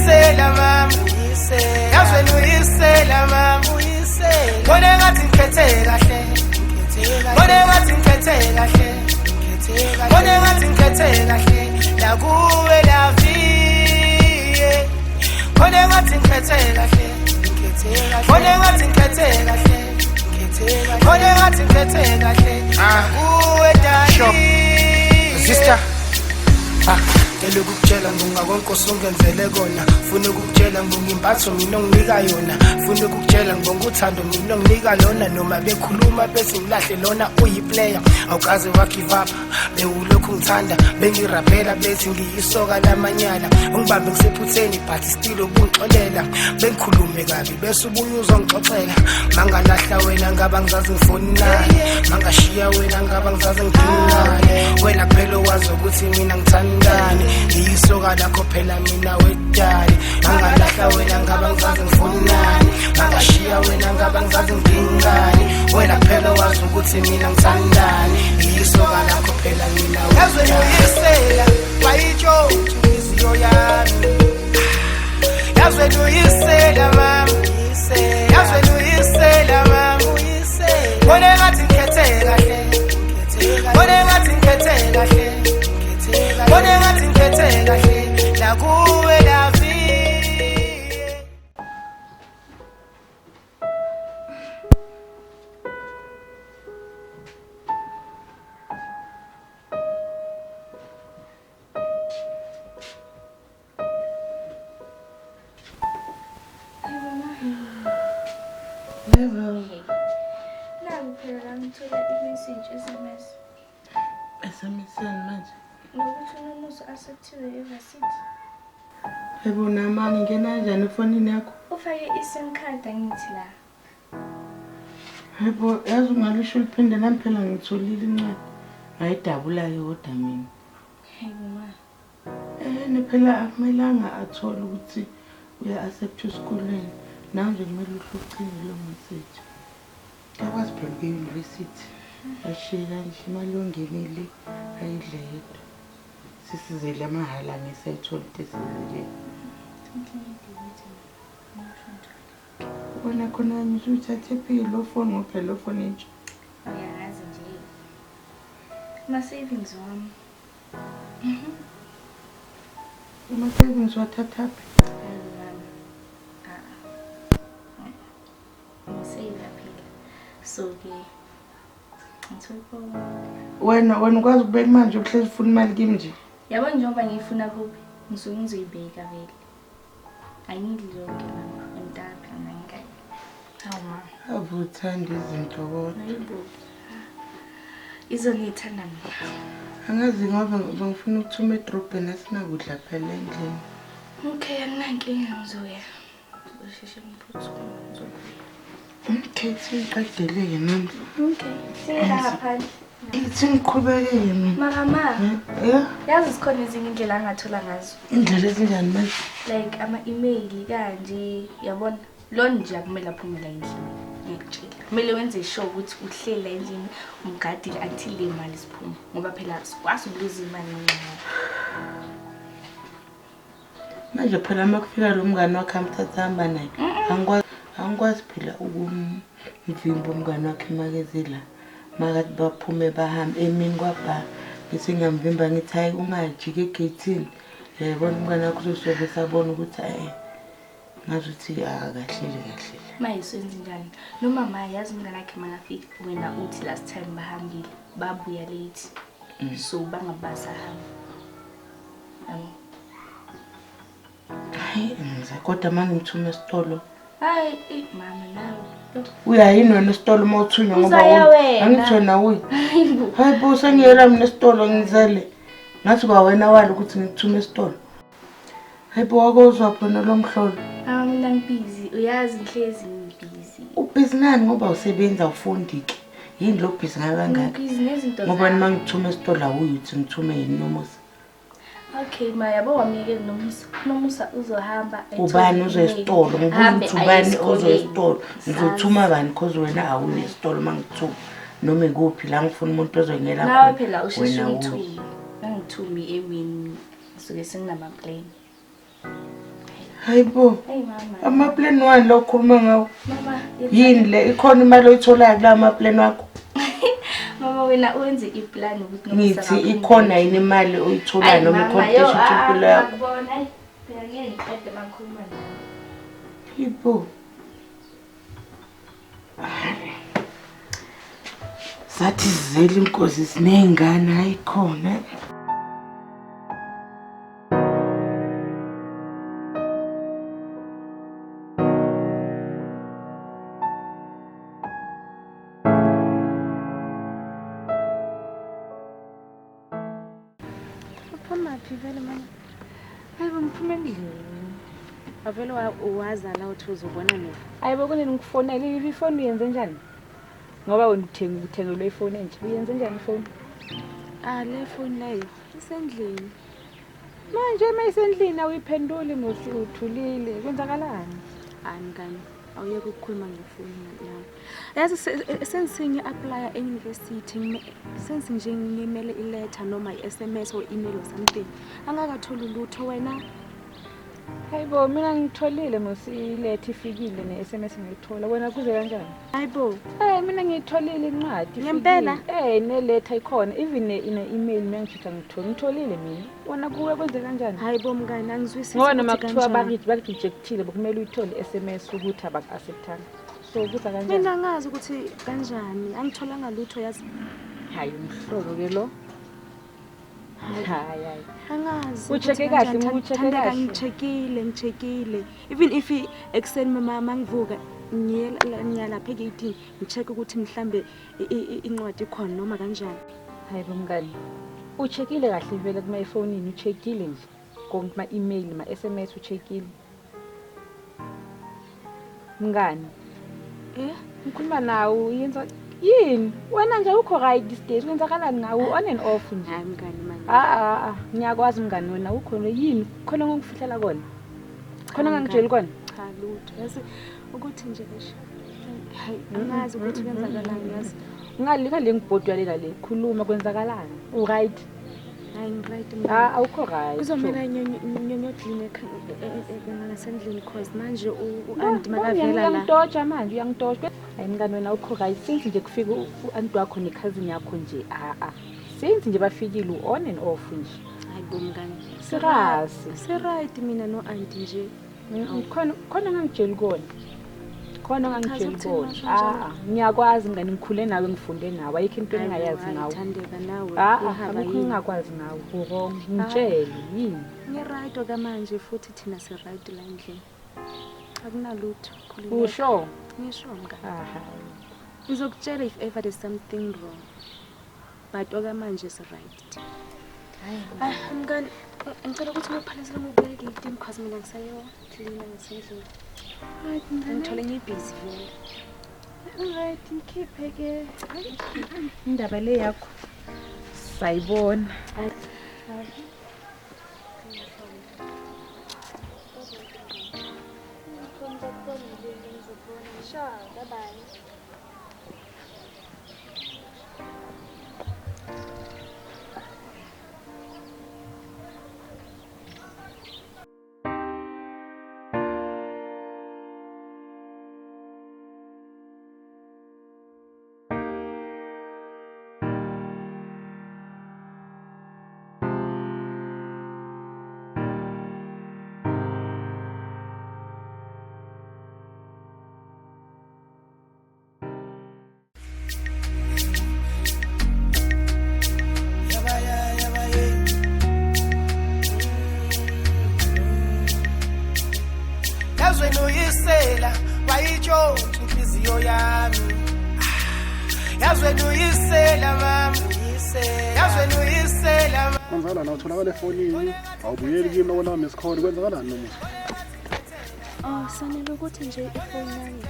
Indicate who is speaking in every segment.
Speaker 1: uyisela mama yazweni uyisela mama Kone ngathi ngikhethe kahle Kone ngathi ngikhethe kahle Kone ngathi ngikhethe kahle La kuwe la vie Kone ngathi ngikhethe kahle Kone ngathi ngikhethe kahle Kone ngathi ngikhethe kahle Kuwe dali Sister Ngele ukukutshela ngongakonke osungenzele kona Funa ukukutshela ngongimbatho mina onginika yona Funa ukukutshela ngonguthando mina onginika lona Noma bekhuluma bese ngilahle lona uyiplayer Awukaze wagive up bewulokhu ngithanda Bengirapela bese ngiyisoka lamanyala Ungibambe ngisephutheni but still ubungixolela Bengikhulume kabi bese ubuye uzongixoxela Mangalahla wena ngaba ngizazi ngifoninayo Mangashiya wena ngaba ngizazi ngidingayo Wena phela wazi ukuthi mina ngithandani Iyisoka lakho phela mina wedali Mangalahla wena ngaba ngizazi ngifonani Mangashiya wena ngaba ngizazi ngidingani Wena phela wazi ukuthi mina ngithandani Iyisoka lakho phela mina wedali Yazweni uyisela wayitshontsha inhliziyo yami Yazweni uyisela mama Yazweni uyisela mama Kone ngathi ngikhethe kahle Kone ngathi ngikhethe kahle Kone ngathi ngikhethe kahle La kuwe la vie
Speaker 2: SMS manje.
Speaker 3: Ngokuthi unomusa asathiwe evarsity.
Speaker 2: Yebo nama ngingena kanjani efonini yakho?
Speaker 3: Ufake iSIM card angithi la.
Speaker 2: Yebo yazi ungalisho liphinde nami phela ngitholile incwadi. Ngayidabula ke kodwa mina.
Speaker 3: Yebo ma.
Speaker 2: Nephela akumelanga athole ukuthi uya accept esikoleni. Nawe nje kumele uhlucine lo message. Akwazi phela university. Ashila nje imali yongenile ayidle yedwa. Sisizele amahala ngesayithola tesizele. Ubona khona nje uthathe philo phone ngophela lo phone nje.
Speaker 3: Uyazi nje. Ma savings wami.
Speaker 2: Uma savings wathatha phi?
Speaker 3: So ke ngithoko
Speaker 2: wena ukwazi ukubeka manje uhlezi ufuna imali kimi nje.
Speaker 3: Yabo njengoba ngifuna kuphi ngisuke ngizoyibeka vele. Ayingidli yonke mama emtapha nangayi. Hawu ma.
Speaker 2: Avuthanda izinto kodwa.
Speaker 3: Hayibo. Izongithanda mina.
Speaker 2: Angazi ngoba ngifuna ukuthuma edrobheni asinakudla phela endlini.
Speaker 3: Okay, anginankinga ngizoya. Usheshe ngiphuthume ngizobuya.
Speaker 2: Okay, siqedeleke nami.
Speaker 3: Okay, singela phandle.
Speaker 2: Ithi ngiqhubeke mina.
Speaker 3: Mama.
Speaker 2: Yeah.
Speaker 3: Yazi sikhona ezinye indlela angathola ngazo.
Speaker 2: Indlela ezinjani manje?
Speaker 3: Like ama-email kanje, yabona? Lo nje akumele aphumela endlini. Ngiyakutshela. Kumele wenze sure ukuthi uhlela endlini umgadile until le mali siphuma. Ngoba phela sikwazi ukuluza imali ngenxa.
Speaker 2: Manje phela makufika lo mngane wakhe amthatha hamba naye. Angikwazi phela ukumvimba umngane wakhe makezela. Makathi baphume bahambe emini kwabha. Bese ngiyamvimba ngithi hayi ungajike egate. Yabona umngane wakhe uzosobe sabona ukuthi ngazuthi akahlele.
Speaker 3: Mayisenze njani? No mama yazi umngane wakhe mangafika wena uthi last time bahambile babuya late. So bangabasa hamba.
Speaker 2: Hayi kodwa manje ngithume esitolo.
Speaker 3: Hayi mama nawe.
Speaker 2: Uyayini wena esitolo mawuthunywa ngoba angithona uyi. Hayi bo sengiyela mina esitolo ngizele. Ngathi kwa wena wali ukuthi ngithume esitolo. Hayi bo wakozwa phona lo mhlolo.
Speaker 3: Mina ngibusy uyazi ngihlezi ngibusy.
Speaker 2: Ubusy nani ngoba usebenza ufundike. Yini lo busy ngakangaka? Ngoba nima ngithume esitolo awuyithi ngithume yini nomusa.
Speaker 3: Okay ma yabo wamike nomusa uzohamba
Speaker 2: ubani uzo esitolo ngoba uthi ubani uzo esitolo ngizothuma bani because wena awune esitolo mangithume noma nguphi la ngifuna umuntu ozongela khona
Speaker 3: nawe phela usheshe ngithumi angithumi emini suke senginama plan.
Speaker 2: Hayibo.
Speaker 3: Hey mama.
Speaker 2: Ama-plan wani lo khuluma ngawo?
Speaker 3: Mama,
Speaker 2: Yini le ikhona imali oyitholayo kula ma-plan wakho?
Speaker 3: mama wena wenze iplan ukuthi
Speaker 2: Ngithi ikhona yini imali oyitholayo noma ikhona into impilo yakho?
Speaker 3: Ngibona hayi phela ngeke ngiqede makhuluma nawe.
Speaker 2: Hayibo. Sathi zizele inkosi zinengane ayikhona.
Speaker 4: Vele mama. Hayibo ngiphume endlini. Avele wazala uthi uzobona mina.
Speaker 5: Hayibo kunini ngikufonele ifoni uyenze njani? Ngoba wena uthengelwe ifoni entsha. Uyenze njani ifoni?
Speaker 4: Le phone leyo isendlini.
Speaker 5: Manje mayisendlini awuyiphenduli ngothi uthulile. Kwenzakalani?
Speaker 4: Ngani awuyeke ukukhuluma ngefoni yami. Yazi sengisingi apply e-university sensi nje ngimele iletter noma i-SMS or email or something. Angakatholi lutho wena.
Speaker 5: Hayibo mina ngitholile mosilethe ifikile ne-SMS ngiyithola. Wena kuze kanjani?
Speaker 4: Hayibo.
Speaker 5: Mina ngiyitholile incwadi.
Speaker 4: Ngempela?
Speaker 5: Neletha ikhona even ne-email mangijitha ngitholile mina. Wena kuwe kwenze kanjani?
Speaker 4: Hayibo mngani angizwisisi
Speaker 5: ngoba noma kuthiwa bakujectile bekumele uyithole i-SMS ukuthi abaku-acceptanga. So kuza kanjani?
Speaker 4: Mina ngazi ukuthi kanjani angitholanga lutho yazi.
Speaker 5: Hayi umhlobo ke lo. Hayi.
Speaker 4: Angazi.
Speaker 5: Ucheke kahle, ucheke kahle.
Speaker 4: Ngichekile. Even if ekseni mama ngivuka ngiyala lapha egate ngicheck ukuthi mhlambe incwadi ikhona noma kanjani.
Speaker 5: Hayibo mngani. Uchekile kahle vele kuma efonini uchekile nje. Konke ma email ma SMS uchekile. Mngani. Ngikhuluma nawe yenza yini? Wena nje ukho right these days kwenzakalani ngawo on and off nje?
Speaker 4: Hayi mngani manje.
Speaker 5: Ngiyakwazi mngani wena ukhona yini? Khona ngokufihlela kona. Khona ngangitshela kona.
Speaker 4: Cha lutho. Yazi ukuthi nje ngisho. Hayi angazi ukuthi kwenzakalani yazi.
Speaker 5: Ngalika le ngibhodwa lela le khuluma kwenzakalani? U right?
Speaker 4: Hayi right mngani.
Speaker 5: Awukho right.
Speaker 4: Kuzomela nyonyodline ngasendlini cause manje u-aunt makavela la.
Speaker 5: Uyangidodja manje uyangidodja. Hayi mngani wena ukho right since nje kufika u-aunt wakho ne-cousin yakho nje since nje bafikile on and off nje.
Speaker 4: Hayibo mngani.
Speaker 5: Sirasi.
Speaker 4: Right mina no aunt nje.
Speaker 5: Khona ngangitshela kona. Khona ngangitshela kona. Ngiyakwazi mngani ngikhule nawe ngifunde nawe ayikho into engayazi ngawe.
Speaker 4: Ngithandeka nawe.
Speaker 5: Akukho ngingakwazi ngawe. Wrong. Ngitshele yini?
Speaker 4: Ngi-right okamanje futhi thina si-right la endlini. Akunalutho.
Speaker 5: Usho?
Speaker 4: Ngisho mngani. Ngizokutshela if ever there's something wrong. But okamanje si-right. Mngani ngicela ukuthi ngiphalesele ngibeke igate because mina ngisayo clean ngisendlini. Ngithole ngibusy vele.
Speaker 5: Alright ngikhiphe ke. Indaba le yakho sayibona.
Speaker 4: Sure, bye-bye.
Speaker 1: Uyisela wayitshontsha inhliziyo yami yazweni uyisela mama yazweni uyisela mama
Speaker 6: kwenzakala na utholakala efonini awubuyeli kimi noma miss call kwenzakalani nomusa
Speaker 4: sanele ukuthi nje ifoni yami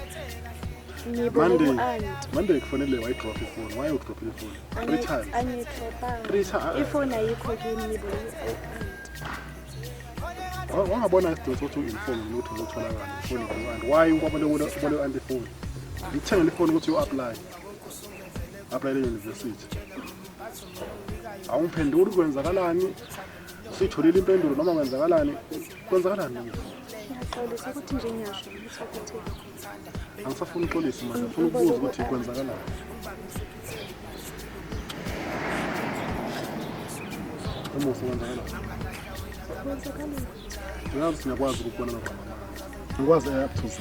Speaker 6: Monday kufanele wayidrop ifoni why udrop ifoni 3 times
Speaker 4: angidropa ifoni ayikho kimi ngibona
Speaker 6: wangabona isidingo sokuthi u-inform ukuthi uzotholakala ifoni kubantu why ukwabole anti-phone ngikuthengele ifoni ukuthi u-apply le university awungiphenduli kwenzakalani Sitholile impendulo noma kwenzakalani? Kwenzakalani nami?
Speaker 4: Ngiyaxolisa ukuthi nje ngiyasho ukuthi ukuthi
Speaker 6: Angisafuni uxolisa manje, ngifuna ukubuza ukuthi kwenzakalani. Umusa kwenzakalani? Uyazi singakwazi ukubona ngapha. Ngikwazi up to Z.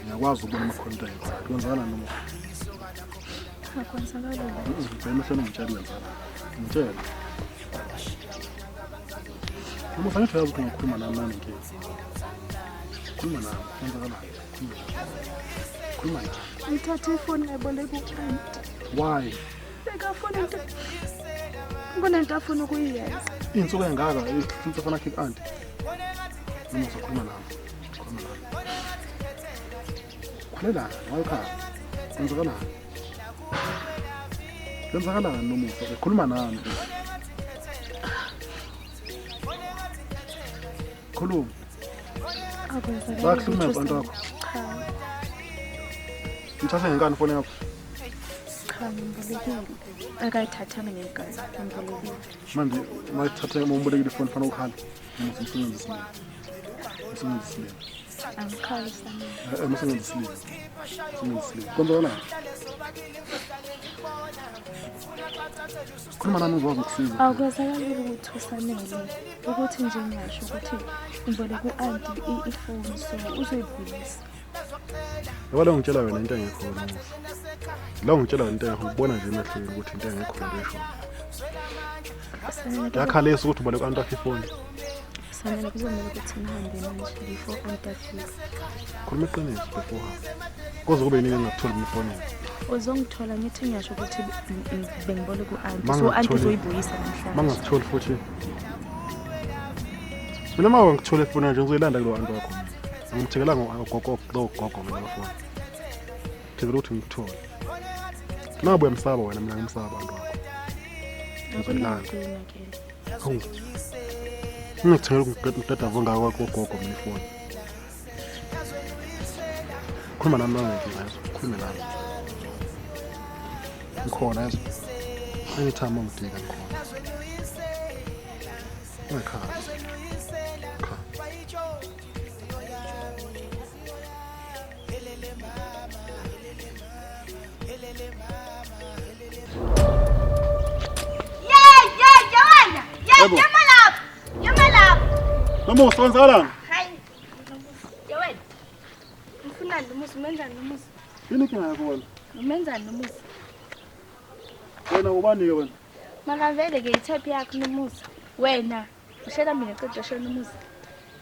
Speaker 6: Ngiyakwazi ukubona ama-content. Kwenzakalani noma?
Speaker 4: akwenzakala
Speaker 6: Ngicela hlelo ngitshela kwenzakalani. Ngitshela. Uma fanele uyazi ukuthi ngikhuluma nami nami inkinga. Khuluma nami, kwenzakalani? Khuluma nami.
Speaker 4: ngithathe ifoni ngayiboleka u-aunt
Speaker 6: Why?
Speaker 4: bekafuna into kunento afuna ukuyenza
Speaker 6: Iy'nsuku engaka ihlutha fana kick auntie. Noma uzokhuluma nami. Khuluma nami. Khulelana, wayikhaya. Kwenzakalani? Kwenzakalani nomusa? Khuluma nami. Khuluma. Bakhuluma abantu bakho. Ngithathe ngenkani ifoni yakho.
Speaker 4: cha ngimbolekile akayithathanga ngenkani ngimbolekile
Speaker 6: Manje mayithathe umbolekile ifoni fana ukhale. Umusa umsebenzisi. Umsebenzisi.
Speaker 4: angikhali samina
Speaker 6: Umsebenzisi. Kwenzakalani? Khuluma nami uzokwazi ukusiza.
Speaker 4: akwenzakali ukuthi usanele ukuthi nje ngiyasho ukuthi ngimboleka u-aunt ifoni so uzoyibuyisa
Speaker 6: Ngoba la ngitshela wena into engekho wena umusa. La ngitshela wena into engekho ubona nje emehlweni ukuthi into engekho into esho. Yakhalesa ukuthi uboleka u-aunt wakhe ifoni.
Speaker 4: sanele kuzomele ukuthi nihambe manje before aunt afike
Speaker 6: Khuluma iqiniso before. Kuze kube yini engakutholi ifoni.
Speaker 4: uzongithola ngithi ngiyasho ukuthi bengiboleka u-aunt so
Speaker 6: Mangitholi-
Speaker 4: aunt uzoyibuyisa namhlanje
Speaker 6: Mangazitholi futhi. Mina ma ngithole ifoni nje ngizoyilanda kulo aunt wakho. Ngimthekela ngogogo mina ifoni. Thekela ukuthi ngithole. Nabu uyamsaba wena mina ngimsaba abantu wakho. Ngizoyilanda. Hawu. Ngithengela ukudada vongaka kwagogo mina ifoni. Khuluma nami nangenkinga yazo. Khuluma nami. Ngikhona yazo. Anytime ungidinga ngikhona. Ngikhona.
Speaker 3: Yebo. Yamalapha.
Speaker 6: Noma usonzakalani?
Speaker 3: Hayi. Yewena. Ufunani nomusa umenzani nomusa?
Speaker 6: Yini inkinga yakho wena?
Speaker 3: Umenzani nomusa?
Speaker 6: Wena ubani ke wena?
Speaker 3: Makavele ke itype yakho nomusa. Wena ushela mina qedwe shela nomusa.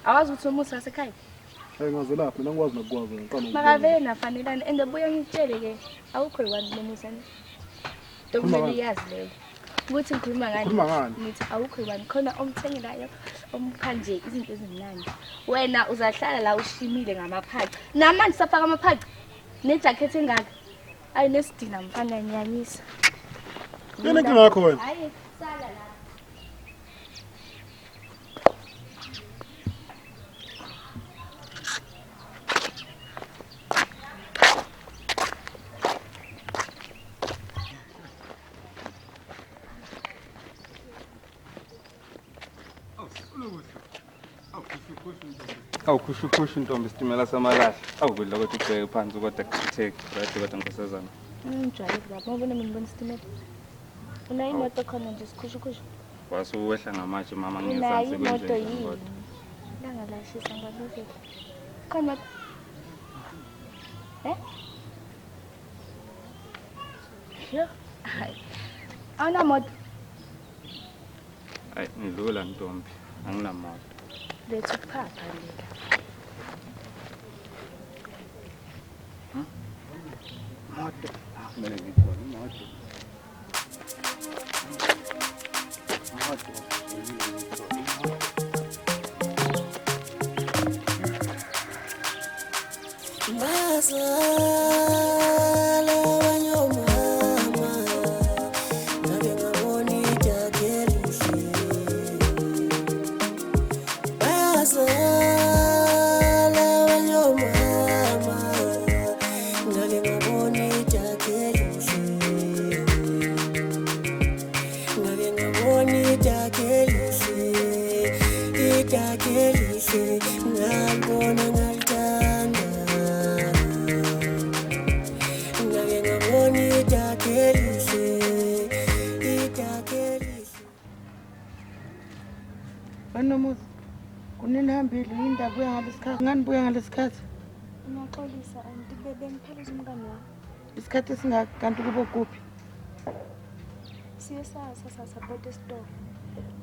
Speaker 3: Awazi ukuthi nomusa wasekhaya?
Speaker 6: Hayi ngazelaphi mina ngikwazi nokukwazi ngicela.
Speaker 3: Makavele nafanelana ende buya ngitshele ke awukho yiwani nomusa ne. Dokumele iyazi leyo. Ukuthi ngikhuluma ngani?
Speaker 6: Ukhuluma ngani?
Speaker 3: Ngithi awukho yiwani khona omthengelayo omupha nje izinto eziningi. Wena uzahlala la ushimile ngamaphaca. Namanje safaka amaphaca. Nejacket engaka. Ayi nesidina mfana nyanyisa.
Speaker 6: Yini inkinga yakho wena?
Speaker 3: Hayi sala la.
Speaker 7: Awukhushukhushu intombi isitimela samalahle. Awukudla kodwa ubheke phansi kodwa kuchitheke. Right kodwa nkosazana.
Speaker 3: Ngijwayele lapha. Mabona mina ngibona isitimela. Una imoto khona nje sikhushukhushu.
Speaker 7: Wasuwehla ngamatshe mama
Speaker 3: Nayi
Speaker 7: ngezansi
Speaker 3: imoto
Speaker 7: kwendlela
Speaker 3: yini?
Speaker 7: kodwa.
Speaker 3: Langalashisa ngaluke. Khona. Yo. Hayi. Awuna moto.
Speaker 7: Hayi ngidlula ntombi. Anginamoto.
Speaker 3: Lethu phapha lela.
Speaker 7: Moto. Kumele ngithole imoto.
Speaker 8: lihle ngabona ngalithanda ngake ngabona idake lihle
Speaker 2: Wanomuzi kunenihambile indaba buya ngalesikhathi ngani buya ngalesikhathi
Speaker 4: Ngiyaxolisa anti bengipheleza umngane wami.
Speaker 2: isikhathi esingaka kanti kube kuphi
Speaker 4: Siye sapota store.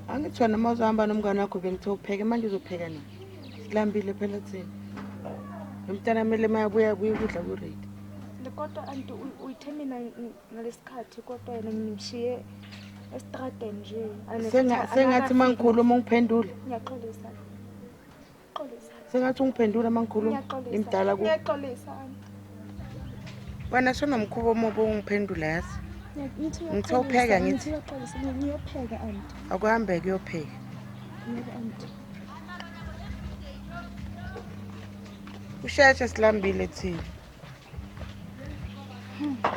Speaker 2: angithona uma uzohamba nomngane wakho bengithe upheke manje uzopheka nini silambile phela thina umntana kumele mayabuya ukudla ku-ready
Speaker 4: Kodwa anti uyithemina ngalesikhathi kodwa yena ngimshiye estradeni nje.
Speaker 2: sengathi mangikhuluma uma ngiphendule
Speaker 4: Ngiyaxolisa. Xolisa.
Speaker 2: sengathi ungiphendula mangikhuluma imdala ku
Speaker 4: Ngiyaxolisa anti.
Speaker 2: wena sonomkhuba omubi ungiphendula yazi ngithe upheka ngithi
Speaker 4: Ngiyaxolisa ngiyopheka anti.
Speaker 2: akuhambe kuyopheka
Speaker 4: Yebo anti.
Speaker 2: usheshe silambile thina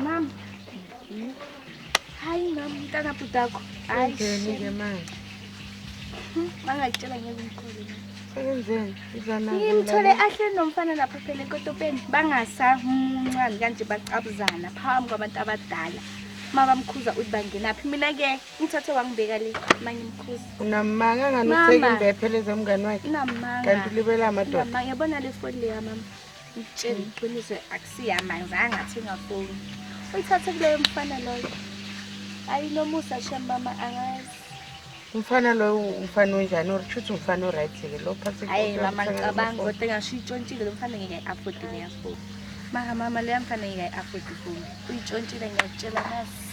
Speaker 3: Mama. Hayi mama mntana bhutakho. Hayi
Speaker 2: ke manje
Speaker 3: mangayitshela ngezimkhulu.
Speaker 2: sekenzeni izana
Speaker 3: Ngimthole ahle nomfana lapha phela ekotopeni bangasamuncane kanje bacabuzana phambi kwabantu abadala. Mabamkhuza uthi bangenaphi mina ke ngithathe wangibeka le manje imkhuza.
Speaker 2: unamanga nganutheki imbephe lezomngane wakhe
Speaker 3: Namanga.
Speaker 2: kanti libela amadoda
Speaker 3: Mama yabona le phone le mama. Ngitshela iqiniso akusiyamanzi angathenga phone. Uyithathe kuleyo mfana loyo. Ayi nomusa shamba mama angazi.
Speaker 2: umfana lo umfana onjani uthi umfana oright ke lo phathi
Speaker 3: Hayi mama ngicabanga kodwa ngasho itshontshile lo mfana ngeke afford ngiyafuna. Mama le mfana ngeke afford phone. Uyitshontshile ngiyakutshela nasi.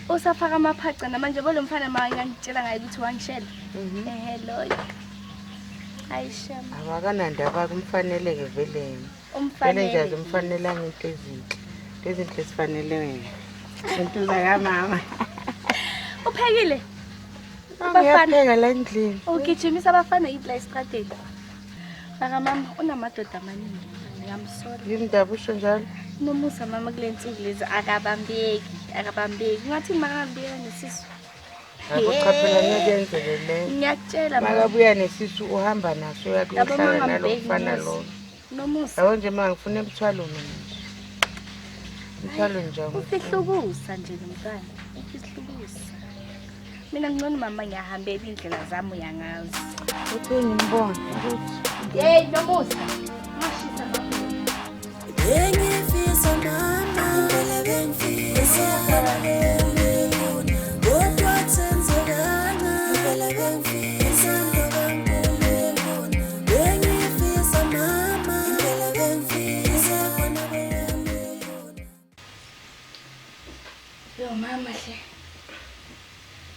Speaker 3: Usafaka amaphaca namanje lo mfana manje ngitshela ngaye ukuthi wangishela. Hello. Ayishama.
Speaker 2: awakanandaba kumfaneleke vele
Speaker 3: Umfanele.
Speaker 2: nje umfanele into ezinhle sifanele wena into zakamama
Speaker 3: Uphekile?
Speaker 2: Ngiyapheka la endlini
Speaker 3: Ugijimisa abafana yipla estradeni. Maka mama unamadoda amaningi. Ngiyamsora.
Speaker 2: indaba usho njalo
Speaker 3: Nomusa mama kule nsuku lezi akabambeki. Ngathi makabambeka nesisu.
Speaker 2: akuchaphela ngiyenzele le
Speaker 3: Ngiyakutshela mama.
Speaker 2: makabuya nesisu uhamba naso uyakuhlala nalokufana lo
Speaker 3: Nomusa.
Speaker 2: yabo nje mangifuna emthwalo mina mthwalo njani
Speaker 3: Ufihlukusa nje nomntwana. Ufihlukusa. Mina ngcono mama ngiyahambela indlela zami uyangazi.
Speaker 2: uthi ngimbona ukuthi
Speaker 3: Hey Nomusa. Ngashisa mama.
Speaker 8: Bengifisa mama ngeke bengifisa kodwa senzekana ngeke bengifisa bengifisa mama ngeke bengifisa
Speaker 3: Yo mama hle.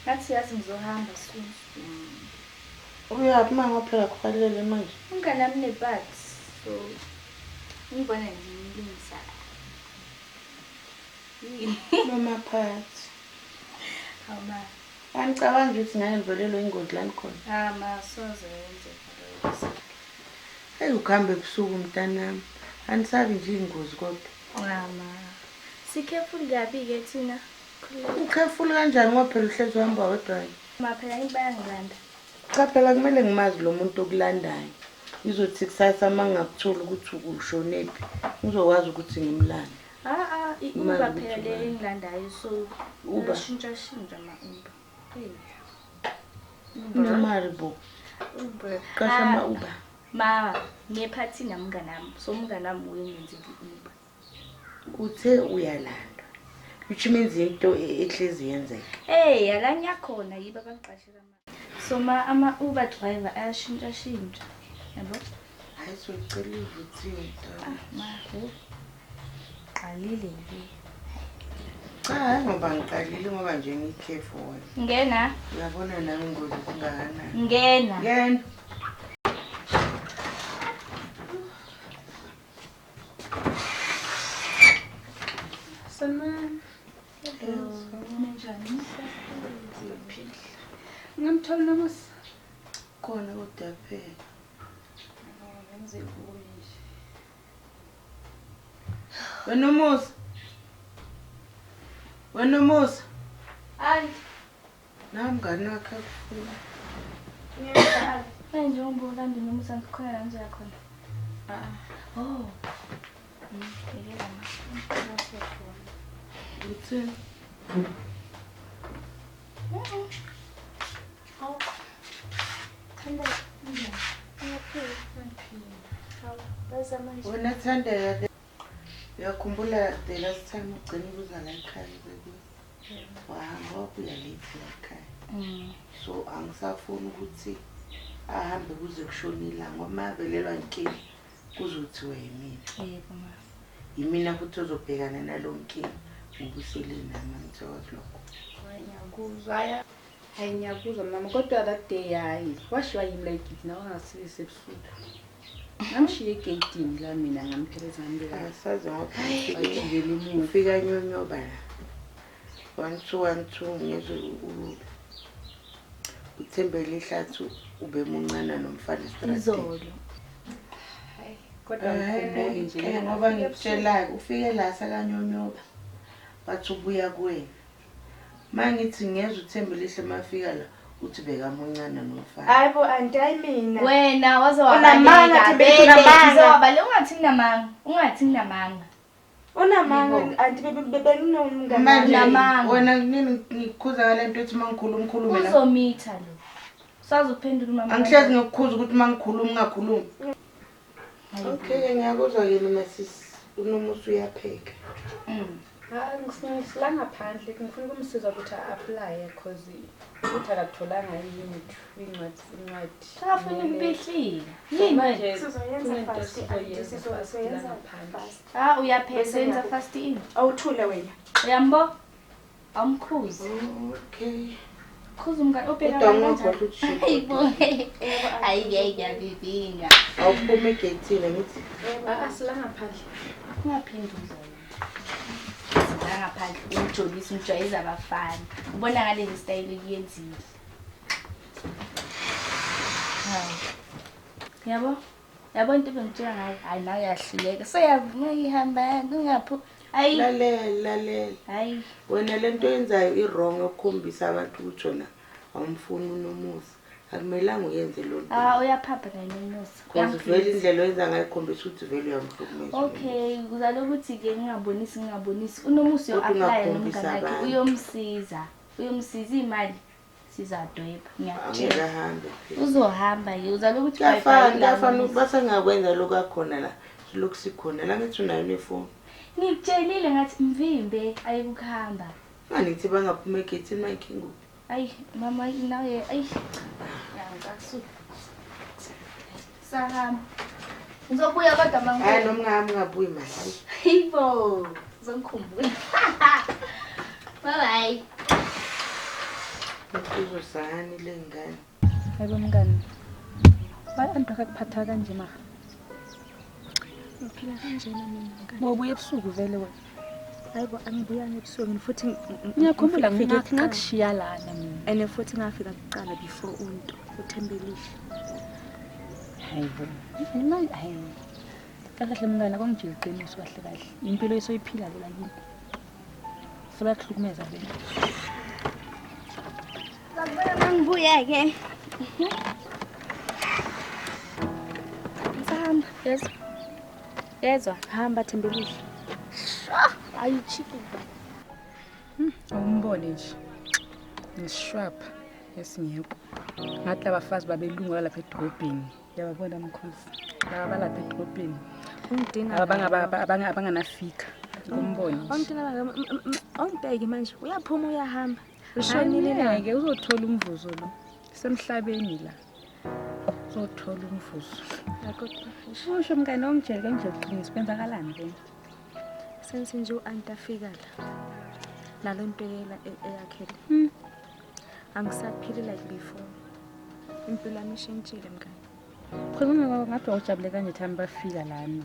Speaker 3: Ngathi yazi ngizohamba soon.
Speaker 2: uyaphi mangaphela kufanele manje
Speaker 3: Umngane wami nebhat. So ngibona ngimlungisa.
Speaker 2: noma phathi
Speaker 3: Awuma.
Speaker 2: angicabanga ukuthi ngeke ngivelelwe ingozi la ngikhona
Speaker 3: Ma soze yenze.
Speaker 2: hey ukuhambe ebusuku mntanami anisabi nje ingozi kodwa
Speaker 3: Mama. Sikhefuli kabi ke thina.
Speaker 2: ukhefuli kanjani ngoba phela uhlezi uhamba wedwa
Speaker 3: Ma phela bayangilanda.
Speaker 2: cha phela kumele ngimazi lo muntu okulandayo izothi kusasa mangakutholi ukuthi ushonephi ngizokwazi ukuthi ngimlande
Speaker 3: Uba phela le engilandayo so
Speaker 2: Uber.
Speaker 3: shintsha ma Uber. Hey.
Speaker 2: nemali bo
Speaker 3: Uber.
Speaker 2: qasha ama-uber
Speaker 3: Ma ngephathini namngane wami. So umngane wami uyengenzile Uber.
Speaker 2: uthe uyalandwa which means into ehlezi yenzeka
Speaker 3: Hey, ala nyakhona yiba bangixashela manje. So ama Uber driver ayashintsha. Yabo?
Speaker 2: hayi socela ivuthiwe
Speaker 3: Ma, qalile nje.
Speaker 2: cha hayi ngoba ngiqalile ngoba nje ngikhefu wona
Speaker 3: Ngena.
Speaker 2: uyabona nami ingozi zingakanani
Speaker 3: Ngena.
Speaker 2: ngena
Speaker 5: Sanman. Ngamthola nomusa.
Speaker 2: khona kodwa phela wenomusa
Speaker 3: Hayi.
Speaker 2: nami mngani wakhe akufuna
Speaker 3: Ngiyaqala. Manje ngibuka kanti noma usangikhona la nje khona. Oh. Ngiyela manje.
Speaker 2: Uthini?
Speaker 3: Hawu. Thanda njani? Hawu, bazama nje.
Speaker 2: Wena Thandeka ke uyakhumbula the last time ugcina ukuza la ekhaya wahamba wabuya late la ekhaya. So angisafuni ukuthi ahambe kuze kushona ilanga ngoba velelwa inkinga kuzothiwa yimina.
Speaker 3: Yebo ma.
Speaker 2: Yimina futhi ozobhekana nalonkinga ngibusele nami ngithokoza lokho.
Speaker 5: Ngiyakuzwa hayi ngiyakuzwa mama kodwa that day hayi washiwa yimi la egate nawe angasilise ebusuku. Ngamshiya egate la mina ngampheleza ngambeka.
Speaker 2: Asazi
Speaker 5: Ajikele
Speaker 2: ufika nyonyoba la. 1212 ngezwe uThembele Ihlathu ube muncane nomfana eStratford.
Speaker 3: Izolo.
Speaker 5: Kodwa ngikhumbule nje
Speaker 2: ngoba ngikutshelayo ufike la sakanyonyoba wathi ubuya kuwena. Mangithi ngezwe uThembele Ihlathu mafika la uthi bekamuncane nomfana.
Speaker 4: Hayibo antayi mina.
Speaker 3: Wena waze
Speaker 4: Unamanga, Thembele,
Speaker 3: unamanga. Ungathi namanga. Ungathi namanga.
Speaker 4: Unamanga anti bebenomngane.
Speaker 3: Namanga.
Speaker 2: Wena nini ngikhuza ngalento ethi mangikhuluma la.
Speaker 3: Uzomitha lo. Sazophendula mama.
Speaker 2: Angihlezi ngikukhuza ukuthi mangikhuluma ungakhulumi. Okay ngiyakuzwa yini masisi unomusa uyapheka.
Speaker 5: Ngisela ngaphandle ngifuna ukumsiza ukuthi a-apply because ukuthi akatholanga yini incwadi.
Speaker 3: Safuna impihlile.
Speaker 5: Manje
Speaker 4: Sizoyenza fast.
Speaker 3: Uyapheka senza fast in.
Speaker 4: Awuthule wena.
Speaker 3: Uyambo? Awumkhuzi.
Speaker 2: Okay.
Speaker 3: Khuza umngane obheka
Speaker 2: kanjani.
Speaker 3: Hayibo. Ngiyabibinga.
Speaker 2: Awuphume egate ngithi.
Speaker 5: Asila ngaphandle.
Speaker 3: Ungaphenduza. La ngaphandle ujolisa ujwayeza abafana. Ubona ngale style ekuyenzile. Hayi. Yabo? Yabo into bengitshela ngayo, hayi nawe uyahluleka. Seyavuma ihamba ngapho. Hayi.
Speaker 2: Lalela.
Speaker 3: Hayi.
Speaker 2: Wena lento yenzayo i-wrong ukukhombisa abantu ukuthi wena awumfuni unomusa. Akumelanga uyenze lo nto.
Speaker 3: Uyaphapha kanye nomusa.
Speaker 2: Because vele indlela oyenza ngayo ikhombisa ukuthi vele uyamhlukumeza.
Speaker 3: Okay, uzalo ukuthi ke ngingabonisi. Unomusa uyo-apply nomngane uyomsiza. Uyomsiza imali sizadweba.
Speaker 2: Ngiyakutshela hambe.
Speaker 3: Uzohamba ke uzalo ukuthi
Speaker 2: Ngiyafana base ngakwenza lokho akhona la. Lokho sikhona la ngithi unayo nefoni.
Speaker 3: Ngikutshelile ngathi mvimbe ayikuhamba.
Speaker 2: Nganithi bangaphuma egate mayikhingu.
Speaker 3: Ayi mama nawe ayi. Yangakasu. Sahamba. Uzobuya kodwa mama.
Speaker 2: Hayi noma ngabuyi manje.
Speaker 3: Hibo. Uzongikhumbula. Bye bye.
Speaker 2: Uzosahani lengane.
Speaker 5: Hayibo mngani. Abantu akakuphatha kanje ma.
Speaker 4: Ngiphila kanjena mina.
Speaker 5: Ngobuye ebusuku vele wena.
Speaker 4: Hayibo angibuyanga ebusuku futhi
Speaker 5: Ngiyakhumbula ngakushiya lana mina.
Speaker 4: And futhi ngafika kuqala before unto uThembele.
Speaker 5: Hayibo. Imali hayi. Kahle mngani akongijile iqiniso kahle. Impilo esoyiphila lo la yini. Sebakuhlukumeza vele.
Speaker 3: Ngibuya ke. Sahamba. Yes. Yezwa.
Speaker 4: Hamba Thembele.
Speaker 3: Ayichiki.
Speaker 5: Awumbone nje. Ngisishwapha esingekho. Ngathi abafazi babelunga lapha edrobheni. Yababona mkhosi. Laba balapha edrobheni.
Speaker 4: Ungidinga
Speaker 5: abanganafika. Ngombone.
Speaker 4: Ongideki manje uyaphuma uyahamba.
Speaker 5: Ushonile ngeke uzothola umvuzo lo. Semhlabeni la. Uzothola umvuzo. Usho mngane ongijele kanje uqinisa kwenzakalani ke?
Speaker 4: Sense nje uAnti afika la. Nalo nto eyakhela. Angisaphili like before. Impilo yami ishintshile mngane.
Speaker 5: Khona ngathi awujabule kanje thami bafika lana.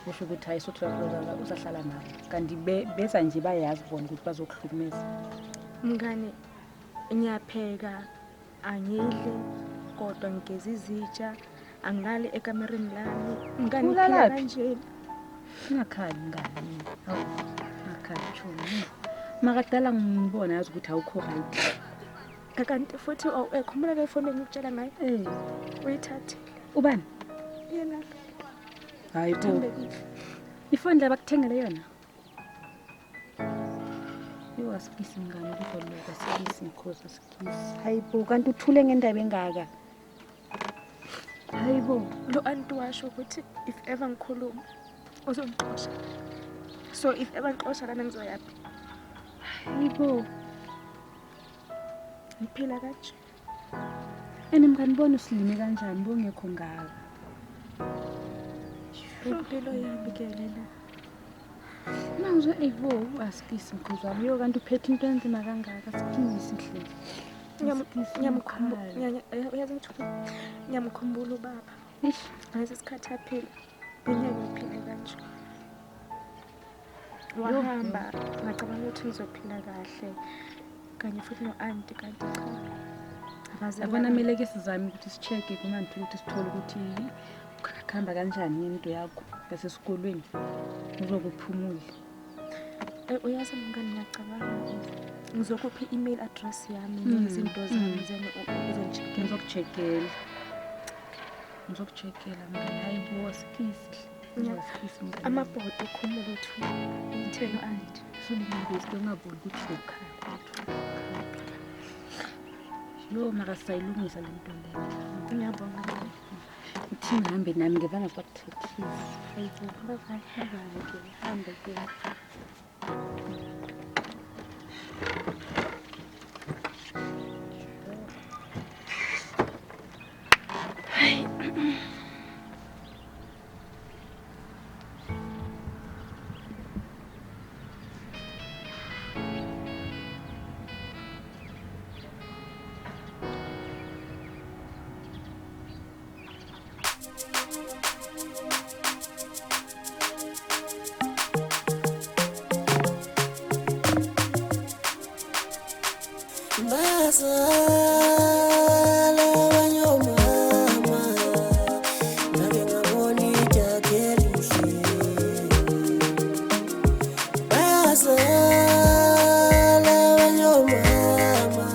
Speaker 5: Usho ukuthi hayi sothola uzahlala nabo. Kanti beza nje bayazi bona ukuthi bazokuhlukumeza.
Speaker 4: Mngane ngiyapheka angidle kodwa ngigeza izitsha angilali ekamereni lami. Mngane phila kanje.
Speaker 5: Ngakhali ngani. Hawu. Ngakhali chona. Makadala ngibona yazi ukuthi awukho right.
Speaker 4: Kanti futhi khumbula le phone engikutshela ngayo. Uyithathe.
Speaker 5: Ubani?
Speaker 4: Yena.
Speaker 5: Hayi bo.
Speaker 4: Thembekile.
Speaker 5: Ifoni la bakuthengele yona. Iwasikisi ngani kuzoloka sikisi ikhoza sikisi. Hayibo kanti uthule ngendaba engaka. Hayibo
Speaker 4: Lo anti washo ukuthi if ever ngikhuluma uzongixosha. So if ever ngixosha lana ngizoyapi?
Speaker 5: hayibo.
Speaker 4: Ngiphila kanje.
Speaker 5: Mnganibona usilime kanjani bongekho ngaka.
Speaker 4: Impilo yami ke lena.
Speaker 5: Manje ayibo asikisi mkhoza wami yo kanti uphethe into enzima kangaka siphingisi hle.
Speaker 4: Ngiyamkhumbula ubaba.
Speaker 5: Ish
Speaker 4: Ngase sikhathi aphila. Ngeke ngiphile kanje. Wahamba ngacabanga ukuthi ngizophila kahle. Kanye futhi no-anti kanti cha.
Speaker 5: Yabona mele ke sizame ukuthi si-check kumanje ukuthi sithole ukuthi kuhamba kanjani into yakho ngasesikolweni uzokuphumula.
Speaker 4: Uyazi mngani ngiyacabanga ngizokupha i-email address yami nezinto zami zena uzongicheckela.
Speaker 5: Ngizokucheckela mngani hayibo sikisi.
Speaker 4: Amabhodi ekhulumela ukuthi ngithelo anti.
Speaker 5: Sulungise ungaboni ukuthi ukhala. Yo mara sayilungisa lento leyo.
Speaker 4: Ngiyabonga.
Speaker 5: Uthi ngihambe nami ngevanga kwakuthethisa.
Speaker 4: Hayibo bye.
Speaker 5: Hambe ke.
Speaker 8: Bazala banyomama ngake ngabona ijakeli nhle. Bazala banyomama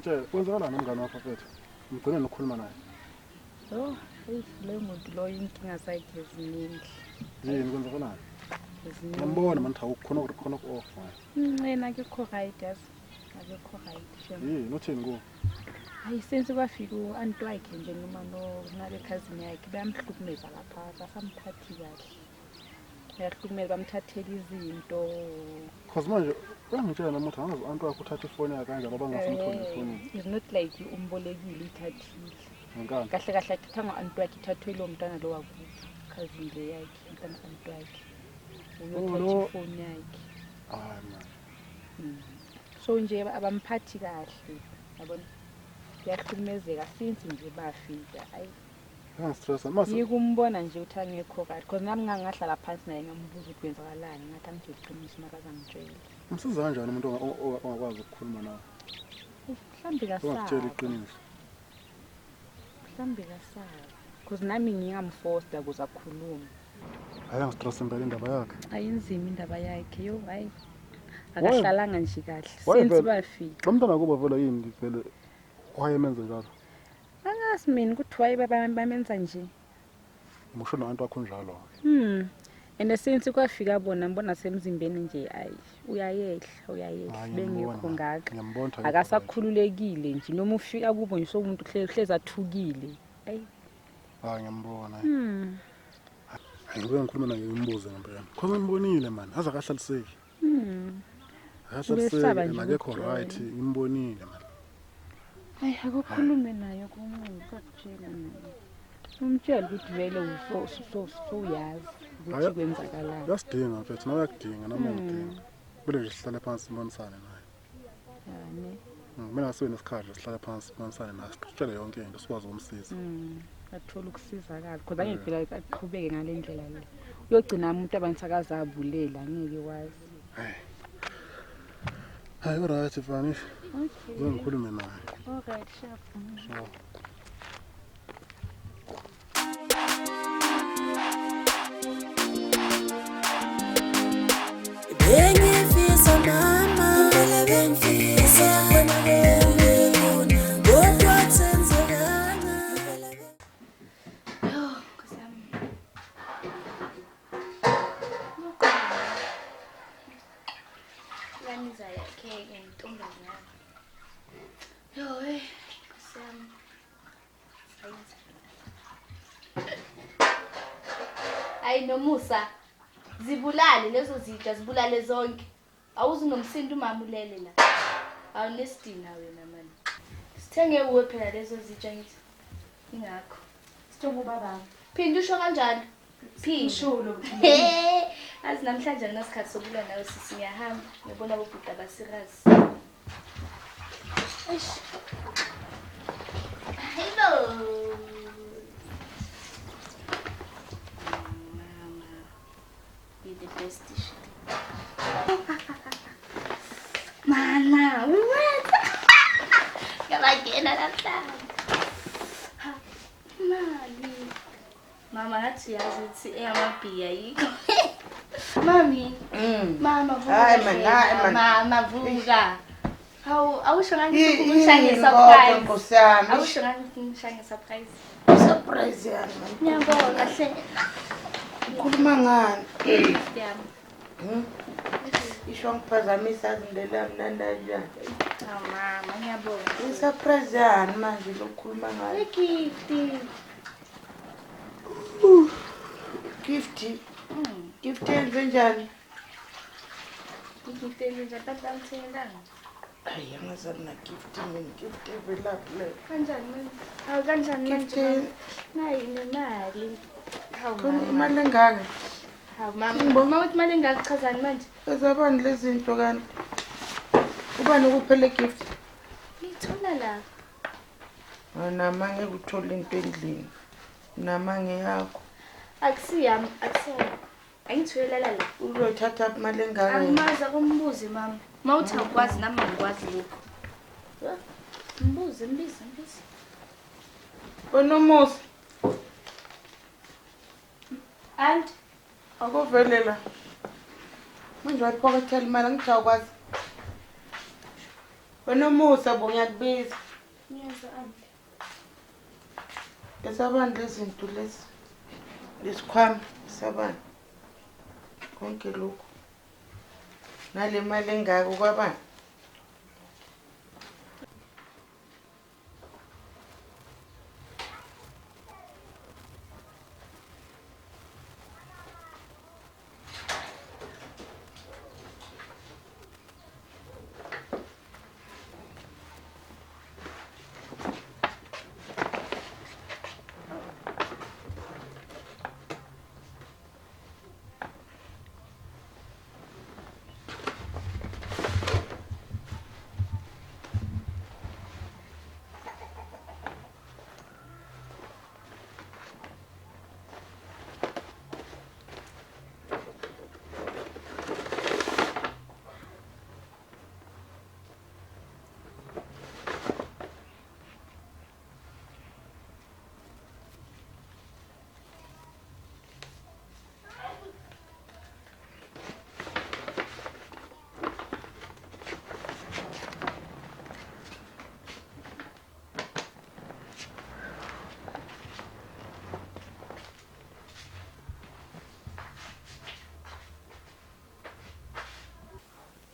Speaker 6: Nje kwenzakalani umngane wakho mfethu? Ngigcine nokukhuluma naye.
Speaker 5: Yo, le muntu lo inkinga zakhe eziningi.
Speaker 6: Yini kwenzakalani? Ngiyambona manje awukhona khona off.
Speaker 5: Yena akekho right yazi. Akekho right shem.
Speaker 6: Yini uthini ku?
Speaker 5: Hayi sense kwafika u-anti wakhe nje noma nale cousin yakhe bayamhlukumeza lapha akasamphathi kahle. Bayahlukumeza bamthathela izinto.
Speaker 6: Cause manje uyangitshela noma uthi angazi u-anti wakho uthatha ifoni yakhe kanjalo abangasimtholi ifoni.
Speaker 5: It's not like umbolekile ithathile.
Speaker 6: Ngani?
Speaker 5: Kahle kahle akuthatha ngo-anti wakhe ithathwe lo mntwana lo wakubo. Cousin le yakhe, umntwana anti wakhe. Uyothatha ifoni yakhe.
Speaker 6: Hayi man.
Speaker 5: So nje abamphathi kahle yabona kuyahlukumezeka since nje bafika ayi
Speaker 6: Ngistress mase
Speaker 5: yikumbona nje uthi angekho kahle because nami ngangahlala phansi naye ngambuza ukuthi kwenzakalani ngathi angithe iqiniso makaza ngitshela
Speaker 6: umsiza kanjani umuntu ongakwazi ukukhuluma nawe
Speaker 5: mhlambi
Speaker 6: ungakutshela
Speaker 5: kasaba
Speaker 6: iqiniso
Speaker 5: mhlambi kasaba because nami ngingamforce ukuze akhulume
Speaker 6: hayi ngistress impela indaba yakhe
Speaker 5: ayinzima indaba yakhe yo hayi akahlalanga nje kahle since bafika
Speaker 6: lo mntana kuba vela yini vele wayemenza njalo
Speaker 5: angazi mina ukuthi waye bamenza nje
Speaker 6: musho no-anti wakho njalo
Speaker 5: and since kwafika bona ngibona semzimbeni nje ayi uyayehla bengekho ngaka akasakhululekile nje noma ufika kubo nje somuntu hlezi athukile ayi
Speaker 6: ngiyambona ngibe ngikhuluma naye ngimbuze ngempela khona ngimbonile man aza kahlaliseki akahlaliseki akekho right ngimbonile man
Speaker 5: hayi akukhulume naye kumuntu kakutshela naye umtshela ukuthi vele uyazi ukuthi kwenzakalani
Speaker 6: uyasidinga mfethu nawe uyakudinga nami ngidinga kumele nje sihlale phansi sibonisane naye mina asibe nesikhathi sihlale phansi sibonisane naye sitshele yonke into sikwazi ukumsiza
Speaker 5: athola ukusizakala kodwa angeke phela aqhubeke ngale ndlela le uyogcina umuntu abanisakaza abulela ngeke wazi
Speaker 6: hayi alright Vanish ngikhulume naye
Speaker 5: alright sharp
Speaker 8: Bengifisa mama, ngempela bengifisa
Speaker 3: Hayi nomusa. Zibulale lezo zitsha zibulale zonke. Awuzinomsindo umama ulele la. Awunesidina wena manje. Sithenge uwe phela lezo zitsha ngithi. Ingakho.
Speaker 4: Sithobo baba.
Speaker 3: Phinda usho kanjalo. Phinda.
Speaker 4: Ushulo.
Speaker 3: Azi namhlanje anginasikhathi sokulwa nawe sisi ngiyahamba. Ngibona bobhuda basirazi. Eish. Hello. Mama. You're the best dish. Mana, ngiyabagena namhlanje. Mali. Mama ngathi yazi ukuthi eyamabhiya yikho. Mami. Mama vuka.
Speaker 2: Hayi
Speaker 3: mama vuka. Awusho ngathi ukushange surprise.
Speaker 2: Nkosiyami.
Speaker 3: Awusho ngathi ukushange surprise.
Speaker 2: Surprise yani man.
Speaker 3: Ngiyabonga hle.
Speaker 2: Ukhuluma ngani?
Speaker 3: Yami.
Speaker 2: Isho ngiphazamisa ngindlela mnandi kanjani?
Speaker 3: Mama ngiyabonga.
Speaker 2: Isurprise yani manje lokukhuluma ngayo?
Speaker 3: Gift.
Speaker 2: Gift. Gift yenze njani?
Speaker 3: Gift enje tata mthenganga.
Speaker 2: Hayi angazazi na gift mina gift evelaphi le.
Speaker 3: Kanjani manje? Hawu kanjani manje? Nayi nemali. Hawu
Speaker 2: Khona imali engaka?
Speaker 3: Hawu mama, ngibona ukuthi imali engakuchazani manje.
Speaker 2: Ezabani lezi zinto kanti? Ubani ukuphela gift?
Speaker 3: Ngithola la.
Speaker 2: Nama ngeke uthole into endlini. Nama ngeyakho.
Speaker 3: Akusiyami. Angithuyelela la.
Speaker 2: Uzothatha imali engaka?
Speaker 3: Angimazi akumbuzi mama. Mawuthi awukwazi nami ngikwazi lokho. Mbuzi.
Speaker 2: Bonomusa.
Speaker 3: And
Speaker 2: Akuvelela. Manje wayiphokethela imali angithi awukwazi. Bonomusa bo ngiyakubiza.
Speaker 3: ngiyaza ande.
Speaker 2: Esabani lezi zinto lezi. Lesikhwama sabani. Konke lokho. Nale mali engaka kwabani?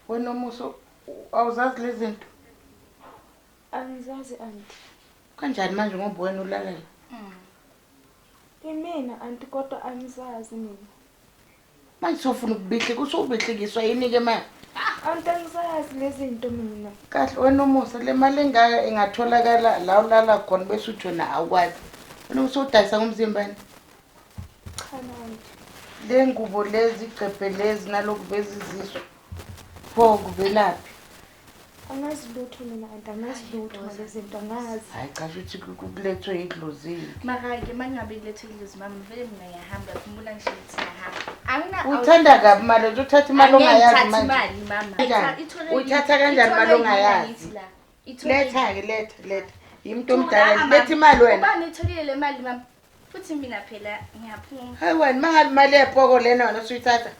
Speaker 2: Wena muso awuzazi lezi zinto?
Speaker 4: Angizazi auntie.
Speaker 2: Kanjani manje ngoba wena ulalela?
Speaker 4: Imina auntie kodwa angizazi mina.
Speaker 2: Manje sofuna ukubihle kusobihlikiswa yini ke manje?
Speaker 4: Auntie angizazi lezi zinto mina.
Speaker 2: Kahle wena umusa le mali engaka ingatholakala la ulala khona bese uthi wena awukwazi. Wena usodayisa ngomzimbani?
Speaker 4: Cha auntie.
Speaker 2: Le ngubo lezi igcebhe lezi naloku beziziswa. Pho kuvelaphi?
Speaker 4: Angazi lutho mina auntie angazi lutho lezi zinto angazi.
Speaker 2: Hayi cha ukuthi kulethwe idlozini.
Speaker 3: Mara ke mangabe kulethwe idlozi mama vele mina ngiyahamba khumbula ngisho ukuthi ngiyahamba.
Speaker 2: Uthanda kabi mali uthatha imali ongayazi manje.
Speaker 3: Imali mama.
Speaker 2: Uyithatha kanjani imali ongayazi? Letha ke letha. Yimuntu omdala letha imali wena.
Speaker 3: Ubani itholile le mali mama? Futhi mina phela ngiyaphuma.
Speaker 2: Hayi wena mangabe imali yepoko lena wena usuyithatha.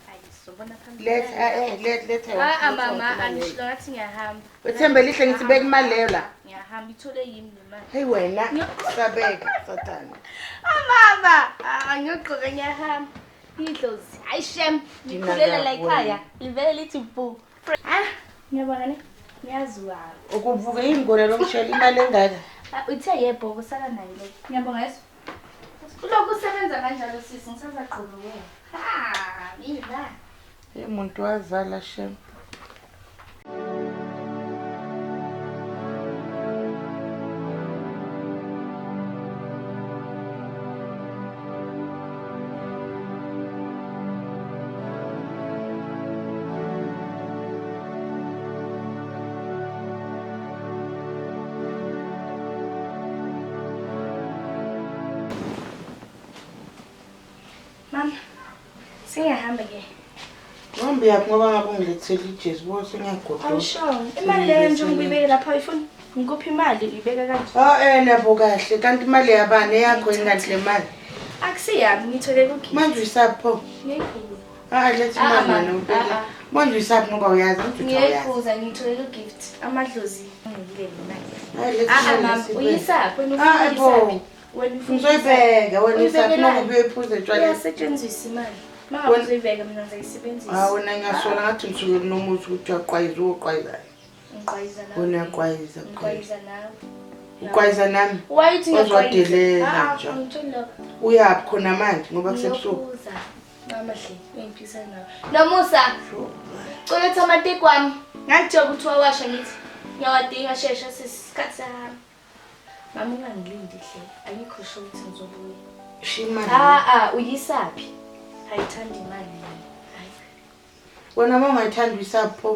Speaker 3: Sobona phambili.
Speaker 2: Letha.
Speaker 3: Mama angisho ngathi ngiyahamba.
Speaker 2: Wethembe lihle ngithi beka imali leyo la.
Speaker 3: Ngiyahamba ithole yimi le mali.
Speaker 2: Hey wena sabeka sathana.
Speaker 3: Mama, angiyogqoka ngiyahamba. Idlozi. Hayi shem, ngikhulela la ekhaya. Livele lithi bu. Ngiyabona ne? Ngiyazwa.
Speaker 2: Ukuvuka ingole lomshela imali engaka?
Speaker 3: Uthe yebo kusala nayo le. Ngiyabonga yeso. Ulokhu usebenza Uyenza kanjalo sisi ngisazaqhubeka. Ha, mina.
Speaker 2: Umuntu wazala shem.
Speaker 3: Mama, singahamba ke.
Speaker 2: Ngihambe yaphi ngoba ngabe ngilethele ijezi bose ngiyagodola.
Speaker 3: Awusho, imali leyo nje ngibuyibeke lapha uyifuna ngikuphi imali uyibeka kanje?
Speaker 2: Nabo kahle kanti imali yabani yakho ingathi le mali.
Speaker 3: Akusiyami ngithole kugift.
Speaker 2: Manje uyisapho?
Speaker 3: Ngiyikhuza.
Speaker 2: Lethi imali mana ubeke. Manje uyisapho ngoba uyazi ukuthi uyazi.
Speaker 3: Ngiyikhuza ngithole kugift. Amadlozi ngiyile imali.
Speaker 2: Lethi
Speaker 3: Mama, uyisapho uyisapho.
Speaker 2: Ngizoyibeka wena isapho nokubuye iphuze tshwala.
Speaker 3: Iyasetshenziswa imali. Mama uzoyibeka mina ngizayisebenzisa.
Speaker 2: Wena ngiyasola ngathi ngisuke nomuthi ukuthi uyaqwayiza uqwayizayo.
Speaker 3: Ngiqwayiza nawe.
Speaker 2: Wena uyaqwayiza.
Speaker 3: Ngiqwayiza nawe.
Speaker 2: Uqwayiza nami.
Speaker 3: Wayithi
Speaker 2: ngiyaqwayiza nje.
Speaker 3: Ngithola.
Speaker 2: Uyaphi khona manje ngoba kusebusuku.
Speaker 3: Mama hle, ngiyiphisana nawe. Nomusa. Coletha amateki wami. Ngathi ukuthi wawasha ngithi. Ngiyawadinga shesha sisikhathi sahamba. Mama ungangilindi hle. Ayikho sho ukuthi ngizobuya.
Speaker 2: Shimani.
Speaker 3: Uyisaphi? Ayithandi imali. Hayi.
Speaker 2: Wena mama ayithandi isapho.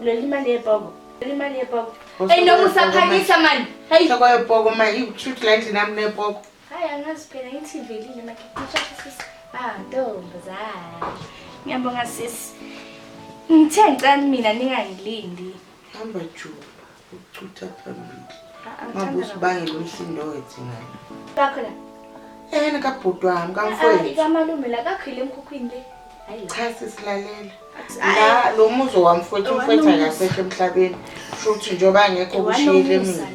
Speaker 3: Uleli imali yebhoko. Uleli imali yebhoko. Hey Nomusa phakisa mani. Hey.
Speaker 2: Sakwa yebhoko manje ikushuthi la endlini nami nebhoko.
Speaker 3: Hayi angazi phela ngithi velile makhiqisha sisi. Ntombazana. Ngiyabonga sisi. Ngithe ngicela mina ningangilindi.
Speaker 2: Hamba juba. Ucutha phambili. Ngabe usibangela umsindo wethu ngala.
Speaker 3: Bakhona.
Speaker 2: Yena kabhuti wami kamfowethu.
Speaker 3: Ikamalume la kakhile emkhukhwini le. Hayi.
Speaker 2: Cha sisilalela. La lo muzo wamfowethu umfowethu akasekho emhlabeni. Shuthi njoba ngekho kushiyile mina.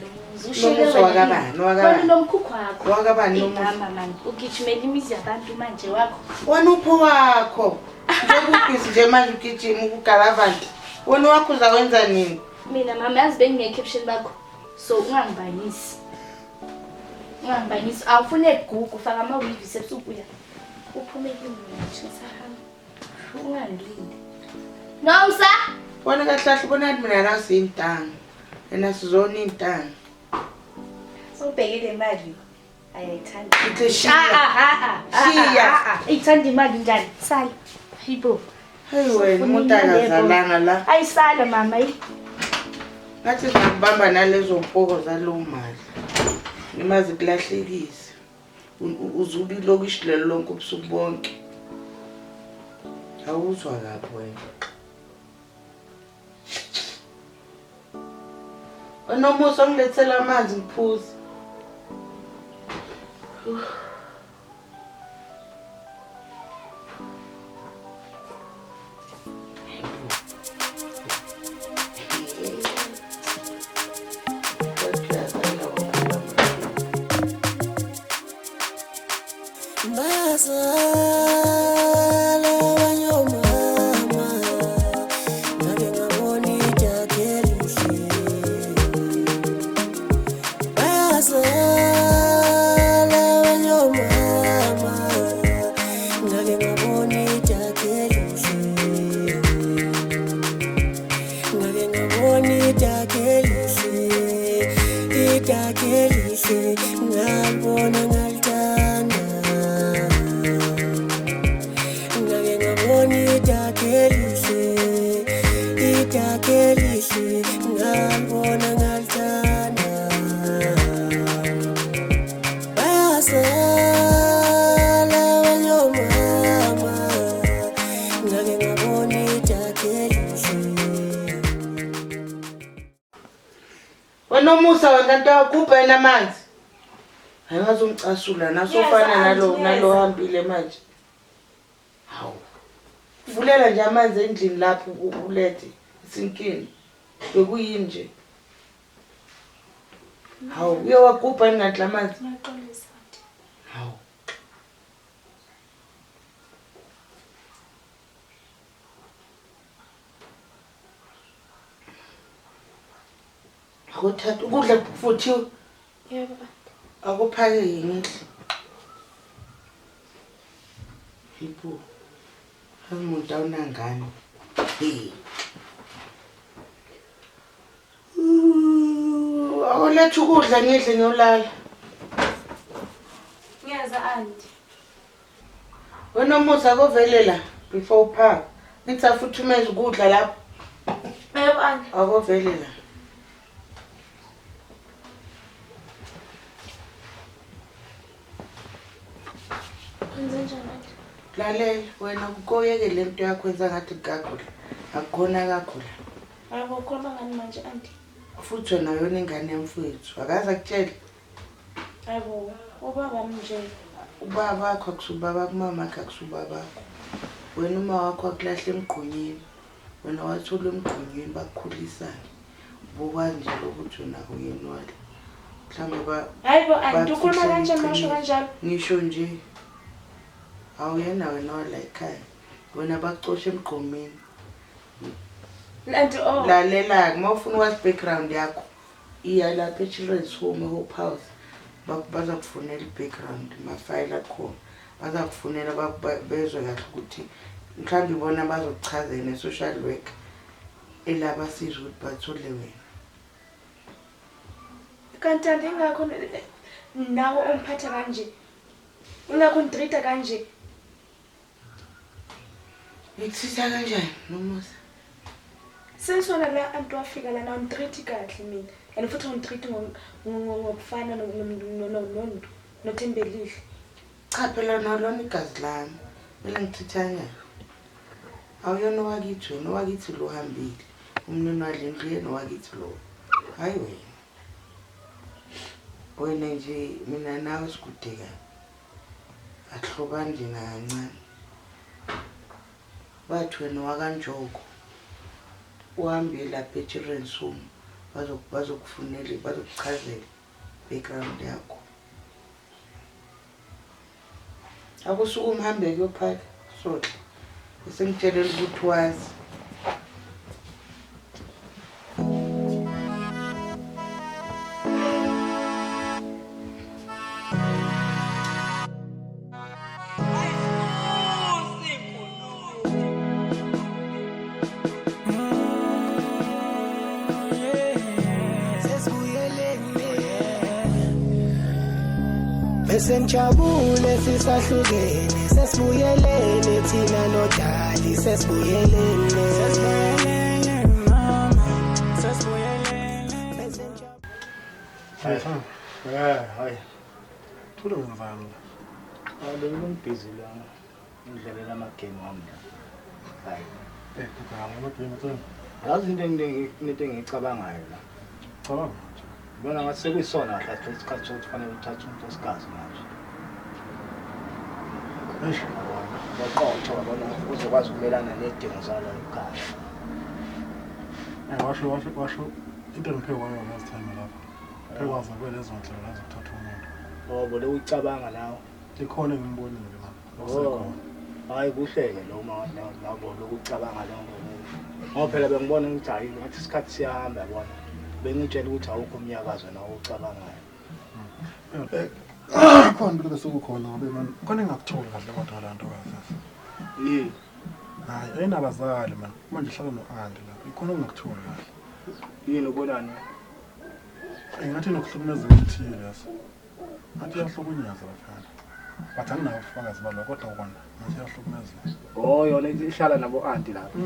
Speaker 2: Nomusa wakabani?
Speaker 3: Wena nomkhukhu wakho.
Speaker 2: Wakabani nomusa?
Speaker 3: Mama mani, ugijimela imizi yabantu manje wakho.
Speaker 2: Wena upho wakho. Njengobhizi nje manje ugijima ukugalavanda. Wena wakho uzawenza nini?
Speaker 3: Mina mama yazi bengingekho ebusheni bakho. So ungangibayisi. Ungangibayisi. Awufune egugu ufaka ama-weave sebusubuya. Uphume kimi nje sahamba. Ungangilindi. Nomsa.
Speaker 2: Wena kahle bona mina la siyintanga. Yena sizona intanga.
Speaker 3: Ubhekele imali ayayithanda.
Speaker 2: Ithi shiya.
Speaker 3: Shiya. Ithanda imali njani? Sala. Hibo.
Speaker 2: Hey wena umuntu akazalanga la.
Speaker 3: Ayisala mama.
Speaker 2: Ngathi ngibamba nalezo mpoko zalo mali. Imazi kulahlekisa. Uzubi lokishi lelo lonke ubusuku bonke. Awuzwa kabi wena. Nomusa ngilethela amanzi ngiphuze. Nomusa wena ntakupha yena amanzi. Ayingazi umcasula nasofana nalo hambile manje. Hawu. Vulela nje amanzi endlini lapho ulethe isinkini. Bekuyini nje. Hawu uyawagubha ngathi lamanzi.
Speaker 3: Ngiyaqolisa.
Speaker 2: Hawu. Akuthatha ukudla futhi.
Speaker 3: Yebo baba.
Speaker 2: Akuphake ngihle. Ipo. Umuntu awunangane. Awuletha ukudla ngidle ngiyolala.
Speaker 4: Ngiyeza auntie.
Speaker 2: Wena umusa akovelela before uphaka. Ngithi afuthumeza ukudla lapha.
Speaker 4: Yebo auntie.
Speaker 2: Akovelela. Lalela wena ukoyeke lento yakho yenza ngathi kakhulu. Akukhona kakhulu.
Speaker 4: Yebo ukhuluma ngani manje auntie?
Speaker 2: Futhi wena yona ingane yamfowethu. Akaza akutshela.
Speaker 4: Yebo ubaba nje.
Speaker 2: Ubaba wakho akusubaba kumama wakho akusubaba. Wena uma wakho akulahla emgqonyeni. Wena wathola emgqonyeni bakukhulisana. Bokwazi nje ukuthi wena uyenwali. Mhlawumbe
Speaker 4: Hayibo auntie ukhuluma kanjani masho kanjalo?
Speaker 2: Ngisho nje. Awuyena wena wala ekhaya. Wena bakucosha emgqomeni.
Speaker 4: Auntie oh.
Speaker 2: Lalela uma ufuna ukwazi background yakho. Iya lapha e-children's home e-Hope House. Baza kufunela i-background mafile akho. Baza kufunela bezwe kahle ukuthi mhlawumbe ibona bazokuchazela ne-social work elaba sizwe ukuthi bathole wena.
Speaker 4: Kanti ingakho nawo umphatha kanje. Ingakho ndrita kanje.
Speaker 2: Ngikusiza kanjani nomusa?
Speaker 4: Sensona la antu afika la na ndriti kahle mina. And futhi ngidriti ngokufana nothembelihle.
Speaker 2: Cha phela nalona igazi lami. Mina ngithithanya. Awuyona wakithi wena wakithi lo hambile. Umnini walendlu yena wakithi lo. Hayi wena. Wena nje mina nawe sikudeka. Ahlobani nje kancane. Bathi wena wakanjoko. Uhambe lapha e-children's home. Bazokufunela bazokuchazela background yakho. Akusuka umhambe kuyophaka sohle. Sengitshelela ukuthi wazi.
Speaker 1: Senjabule sisahlukene sesibuyelene thina nodali sesibuyelene mama sesibuyelene
Speaker 6: hayi thula wenzani
Speaker 9: bengibhizi la ngidlalela amagame wami la hayi
Speaker 6: ukugama amagame tsena
Speaker 9: yazi into engicabangayo la
Speaker 6: cabanga
Speaker 9: bona ngathi sekuyisona kahle isikhathi sokuthi kufanele uthathe umuntu osikazi manje baqotha bona uzokwazi ukumelana nedingo zalo ekhaya
Speaker 6: washo into engiphekwanayo last time lapha phekwazi kwelezo ndlela ezokuthatha umuntu
Speaker 9: ngoba le ucabanga nawe
Speaker 6: ikhona engimbonile
Speaker 9: hayi kuhleke lo nabo lokucabanga lo ngoba phela bengibona ukuthi hayi ngathi isikhathi siyahamba yabona bengitshela ukuthi awukho umnyakazo nawo ucabangayo
Speaker 6: khona ukuthi sekukhona ngoba man khona engakutholi kahle kodwa la nto kahle hayi ayinabazali man manje hlala no-aunt lapha ikhona engakutholi kahle
Speaker 9: yini ubonani
Speaker 6: ngathi nokuhlukumeza ngithile leso ngathi yahlukunyaza laphana but anginawo ubufakazi balo kodwa kona ngathi yahlukumeza
Speaker 9: yona ihlala nabo-aunt lapha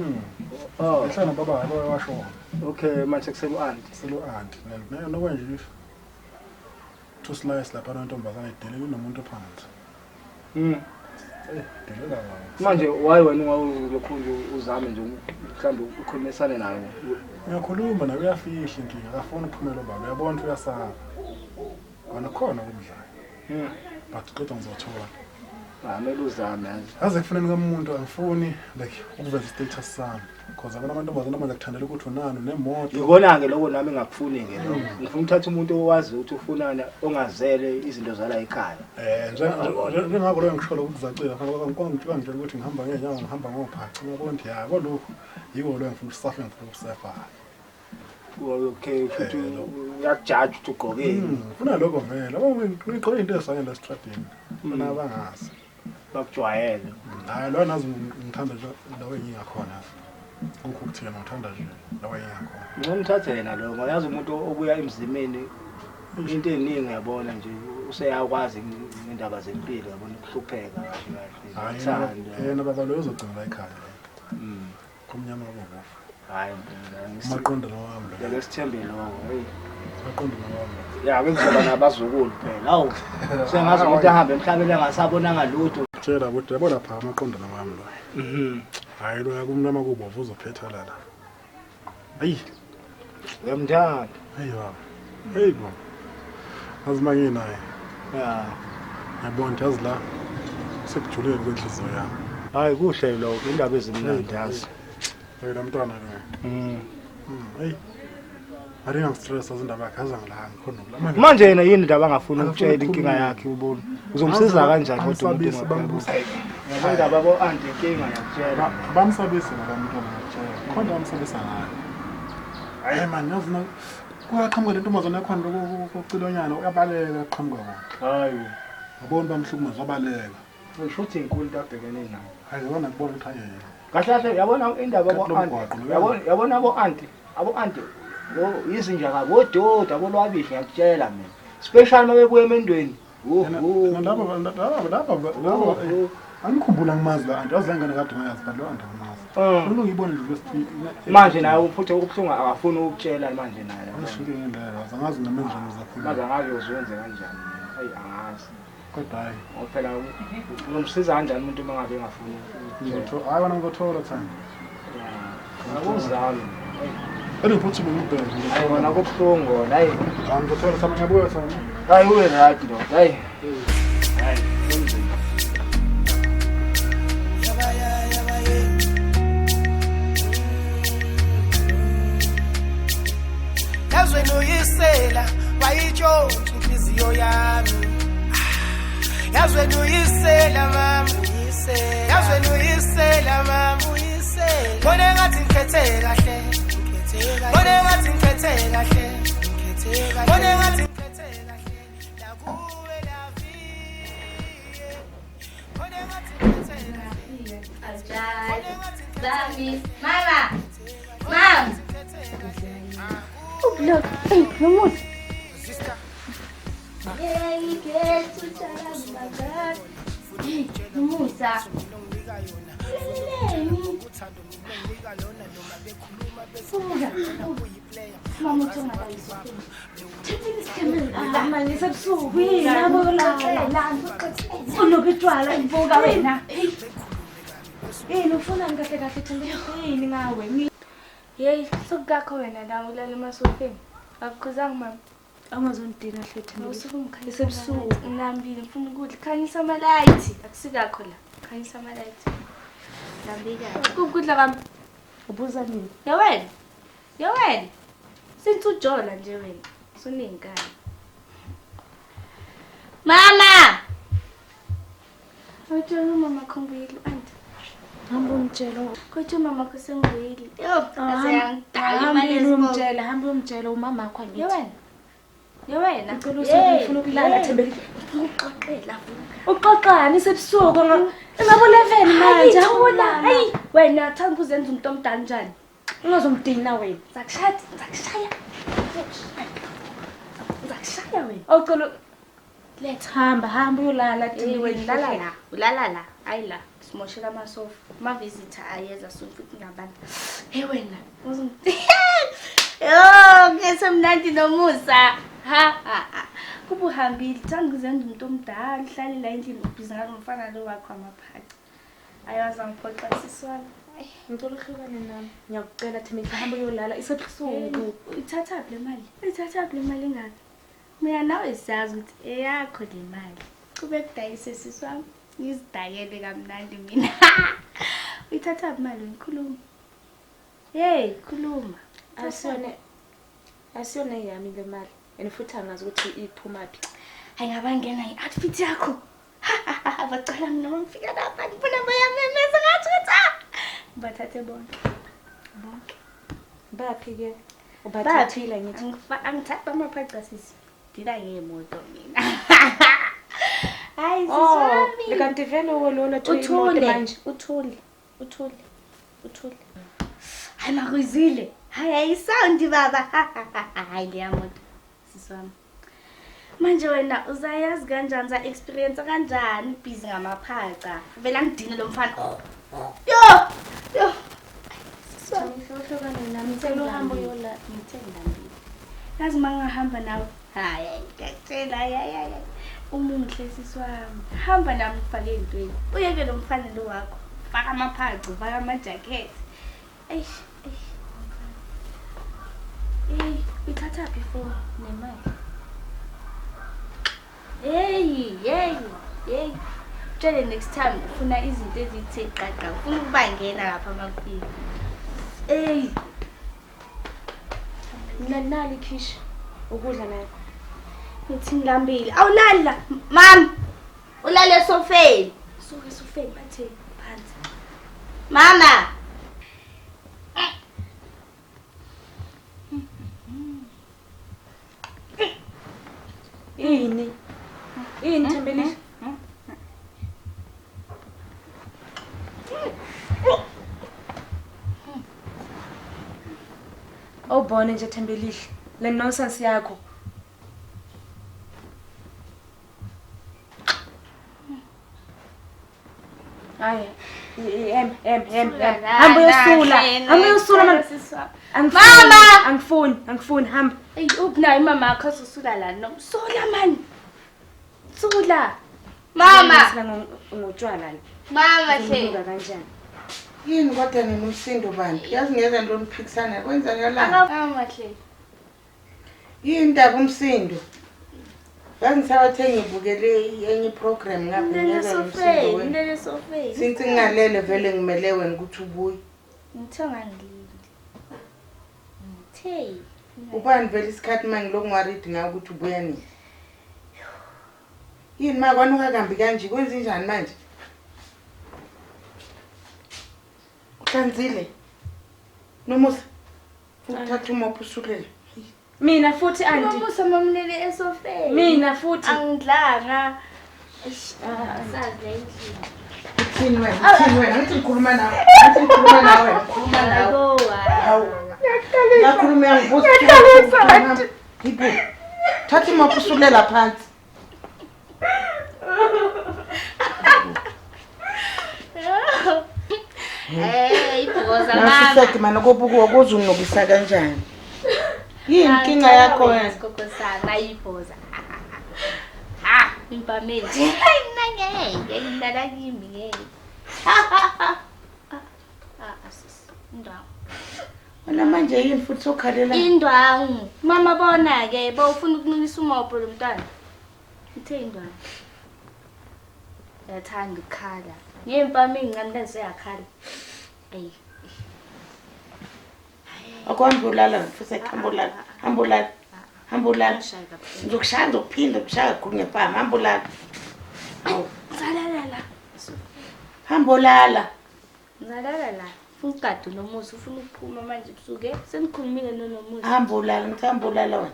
Speaker 6: ihlala baba washo
Speaker 9: okay manje kuselu-aunt
Speaker 6: selu-aunt nokwenje to slice lapha nontombazana idele kunomuntu phansi delela
Speaker 9: manje wayi wena ungawulokhu uzame nje mhlawumbe ukhulumisane naye
Speaker 6: ngiyakhuluma nawe uyafihla inkinga akafuna ukuphumela baba uyabona uyasaba wona khona kumdlalo but kodwa ngizothola
Speaker 9: amele uzame
Speaker 6: aze kufanele komuntu angifuni like ukuveza status sami because abantu amantombazana manje akuthandela ukuthi unani nemoto
Speaker 9: ngibona-ke lokho nami ngakufuni-ke lokho ngifuna uthatha umuntu owazi ukuthi ufunana ongazele izinto zala ekhaya
Speaker 6: njengako loyo ngisholo ukuthi zacila kwangitshela ukuthi ngihamba ngeenyawo ngihamba ngophaca ngiyabona nti ya kolokhu yiko loyo ngifuna ukusafe ngifuna ukusefa
Speaker 9: okay futhi uyakujaja ukuthi ugqokeni
Speaker 6: funa lokho vele ngigqoke into ezifakela esitradini mina abangazi
Speaker 9: bakujwayele.
Speaker 6: Hayi lo nazi ngithanda lawe ngingakhona. Kukho ukuthina ngithanda nje lawe ngingakhona.
Speaker 9: Ngomthathe yena lo ngoyazi umuntu obuya emzimeni into eningi yabona nje useyakwazi indaba zempilo yabona ukuhlupheka kahle kahle.
Speaker 6: Yena baba lo uzogcina la ekhaya. Kumnyama bobo.
Speaker 9: Hayi
Speaker 6: maqondana wami lo.
Speaker 9: Yake sithembe lokho hey.
Speaker 6: Maqondana wami.
Speaker 9: Ya bekuzoba nabazukulu phela. Hawu. Sengazi ukuthi ahambe emhlabeni engasabonanga lutho.
Speaker 6: Tshela ukuthi yabona pha amaqondana wami lo. Hayi lo yakumnyama kubovu uzophetha la. Hayi.
Speaker 9: Yamthanda.
Speaker 6: Hey baba. Hey baba. Azimanye naye.
Speaker 9: Ya.
Speaker 6: Yabona yazi la sekujulele kwenhliziyo yami.
Speaker 9: Hayi kuhle lokho indaba ezimnandi yazi.
Speaker 6: Hey la mntwana lo. Hey. Ari ngistress azindaba yakhe azangilanga khona la.
Speaker 9: Manje yena yini indaba angafuni ukutshela inkinga yakhe ubona. Uzomsiza kanjani kodwa umuntu
Speaker 6: bangibusa.
Speaker 9: Yabona indaba bo anti inkinga yakutshela.
Speaker 6: Bamsabisa la mntwana ngakutshela. Khona bamsabisa ngayo. Hayi man yazi na kuyaqhamuka le ntombazana yakhona lokucilonyana uyabaleka aqhamuka bona.
Speaker 9: Hayi.
Speaker 6: Yabona bamhlukumeza wabaleka.
Speaker 9: Usho ukuthi inkulu into abhekene nayo.
Speaker 6: Hayi yabona kubona ukuthi ayena.
Speaker 9: Kahle kahle yabona indaba bo anti. Yabona bo anti. Lo izinja kabododa abolwabihle yakutshela mina. Special mabebuya emendweni.
Speaker 6: Laba angikhumbula ngimazi la anti azangana kade ngayazi but lo anti ngimazi. Lo ngibona nje besithi
Speaker 9: manje naye uphuthe ubhlungu akafuni ukutshela manje naye.
Speaker 6: Angishilo ngendlela angazi namenjani zakhulu.
Speaker 9: Manje angazi uzwenze kanjani. Hayi angazi.
Speaker 6: Kodwa hayi.
Speaker 9: Phela ngomsiza kanjani umuntu mangabe engafuni.
Speaker 6: Hayi wena ngizothola thanda.
Speaker 9: Akuzami.
Speaker 6: Eliphuthi ngibheke.
Speaker 9: Hayi wena kubuhlungu hayi.
Speaker 6: Ngizothola sama ngiyabuya sana.
Speaker 9: Hayi uwe right lo. Hayi. Hayi.
Speaker 1: Yazweni uyisela wayitshontsha inhliziyo yami. Yazweni uyisela mama uyisela. Yazweni uyisela mama uyisela. Bona ngathi ngikhethe kahle. Bona ngathi ngikhethe kahle. Bona ngathi ngikhethe kahle. La kuwe la vie. Bona ngathi ngikhethe kahle.
Speaker 3: Ajay. Mama. Mom. Look, vamos. Hey, get to Chalabagad. Musa. Mama, toma la isopin. Tienes que me la mano se sube, la bola, uno que twala imboga wena. Ufuna ngakahle thembe yini ngawe? Hey, sokukakho wena la ulala emasofeni. Akukhuzanga mama.
Speaker 4: Angazondina hle thembe.
Speaker 3: Usuku umkhanyisa sebusuku nambili ngifuna ukudla. Khanyisa ama light. Akusikakho la. Khanyisa ama light. Nambika. Ukudla kwami.
Speaker 4: Ubuza nini?
Speaker 3: Yewena. Since ujola nje wena. Soningane. Mama. Awutshela mama khombile anti.
Speaker 4: Hamba umtshela.
Speaker 3: Kodwa mama kusengweli. Yo,
Speaker 4: hamba umtshela umama wakho angithi.
Speaker 3: Yewena.
Speaker 4: Ngicela usufuna ukulala Thembeli.
Speaker 3: Uqoqela.
Speaker 4: Uqoqani sebusuku ngabe 11 manje awula.
Speaker 3: Hayi, wena thanga uzenza umuntu omdala njani?
Speaker 4: Ungazomdina wena.
Speaker 3: Zakushaya. Zakushaya wena. Awucela
Speaker 4: Let's hamba uyolala
Speaker 3: Thembeli. Ulala la. Hayi la. Simoshela amasofa. Ma visitor ayeza soon futhi ngabantu. Hey wena, yo, ngesemnandi nomusa. Ha. Kubuhambile thanga uzenza umuntu omdala, uhlale la endlini ubhiza ngomfana lo wakho amaphaca. Ayaza ngiphoxa siswala.
Speaker 4: Ngicela uhlukane nami. Ngiyakucela Thembeli hamba uyolala isebusuku.
Speaker 3: Ithatha le mali. Ithatha le mali ngani? Mina nawe siyazi ukuthi eyakho le mali. Kube kudayise siswami. Ngizidayele kamnandi mina. Uyithatha imali ngikhuluma. Hey, khuluma.
Speaker 4: Asiyone yami le mali. And futhi angazi ukuthi iphuma phi.
Speaker 3: Hayi ngabangena i-outfit yakho. Bacela mina ngifika lapha ngifuna bayamemeza ngathi ukuthi bathathe bonke.
Speaker 4: Baphi ke? Ubathathile ngithi.
Speaker 3: Angithatha amaphaca sisi. Dila ngemoto mina. Hayi
Speaker 4: Oh,
Speaker 3: siswami.
Speaker 4: kanti vele wolona imoto manje.
Speaker 3: Uthule. Hayi makuzile. Hayi ayisound baba. Hayi leyamoto. Siswami. Manje wena uzayazi kanjani za experience kanjani busy ngamaphaca. Vela ngidine lo mfana. Yo. Siswami hlohlokana nami ngicela uhambe yola ngithenda mbili. Yazi mangahamba nawe. Hayi ngiyacela hayi. Umuhle siswami. Hamba nami ufake intweni. Uyeke lo mfana lo wakho. Faka amaphaca, faka amajacket. Eish. Uthatha before nemali. Hey. Tshele next time ufuna izinto ezithe qaqa. Ufuna ukubangena lapha amafika. Hey.
Speaker 4: Nali kisha. Ukudla nayo.
Speaker 3: Ngithi ngilambile. Awulala, mama. Ulale esofeni. Suke esofeni bathe phansi. Mama.
Speaker 4: Ini Thembelihle. Awubone nje Thembelihle le nonsense yakho. Hayi, hamba uyosula mama. Angifuni hamba.
Speaker 3: Ey ubunayo mama yakho usula la no. Sula man. Sula. Mama.
Speaker 4: Ngotshwala la.
Speaker 3: Mama hle.
Speaker 4: Kanjani?
Speaker 2: Yini kodwa ninomsindo bantu? Yazi ngeza nto niphikisana kwenzakalani?
Speaker 3: Mama hle.
Speaker 2: Yini ndaba umsindo? Yazi ngisawathe ngibukele enye program ngapha ngeza umsindo wena.
Speaker 3: Ndele sofeni.
Speaker 2: Since ngingalele vele ngimele wena ukuthi ubuye.
Speaker 3: Ngithenga ngilinde. Hey.
Speaker 2: Ubani vele isikhathi manje lokungwaridi ngawo ukuthi ubuya nini? Yini ma kwani ungakambi kanje kwenza njani manje? Uhlanzile. Nomusa. Uthatha umopho usulele.
Speaker 4: Mina futhi anti.
Speaker 3: Nomusa mamlele esofeni.
Speaker 4: Mina futhi
Speaker 3: angidlanga. Asazi la endlini.
Speaker 2: Uthini wena? Ngithi ngikhuluma nawe. Ngikhuluma nawe. Hawu. Yakhuluma ngibuza. Ibu. Thatha umopho usulela phansi.
Speaker 3: Ibhoza mama.
Speaker 2: Nasisethi mana kobukuwa kuzunqobisa kanjani? Yini inkinga yakho wena?
Speaker 3: Kokosana ibhoza. Impamente. Ngiyindala kimi ke. Indwangu.
Speaker 2: Wena manje yini futhi sokhalela?
Speaker 3: Indwangu. Mama bona ke bawufuna ukunilisa umopho lo mntwana. Uthe indwangu. Yathanda ukukhala. Ngempama ingane seyakhala. Ey.
Speaker 2: Akwambulala mfuse khambulala. Hambulala. Ngizokushaya ngizophinda ngishaya khulu ngempama hambulala.
Speaker 3: Zalala la.
Speaker 2: Hambulala.
Speaker 3: Zalala la. Ufugadu nomusa ufuna ukuphuma manje busuke senikhulumile nomusa.
Speaker 2: Hambulala ngithambulala wena.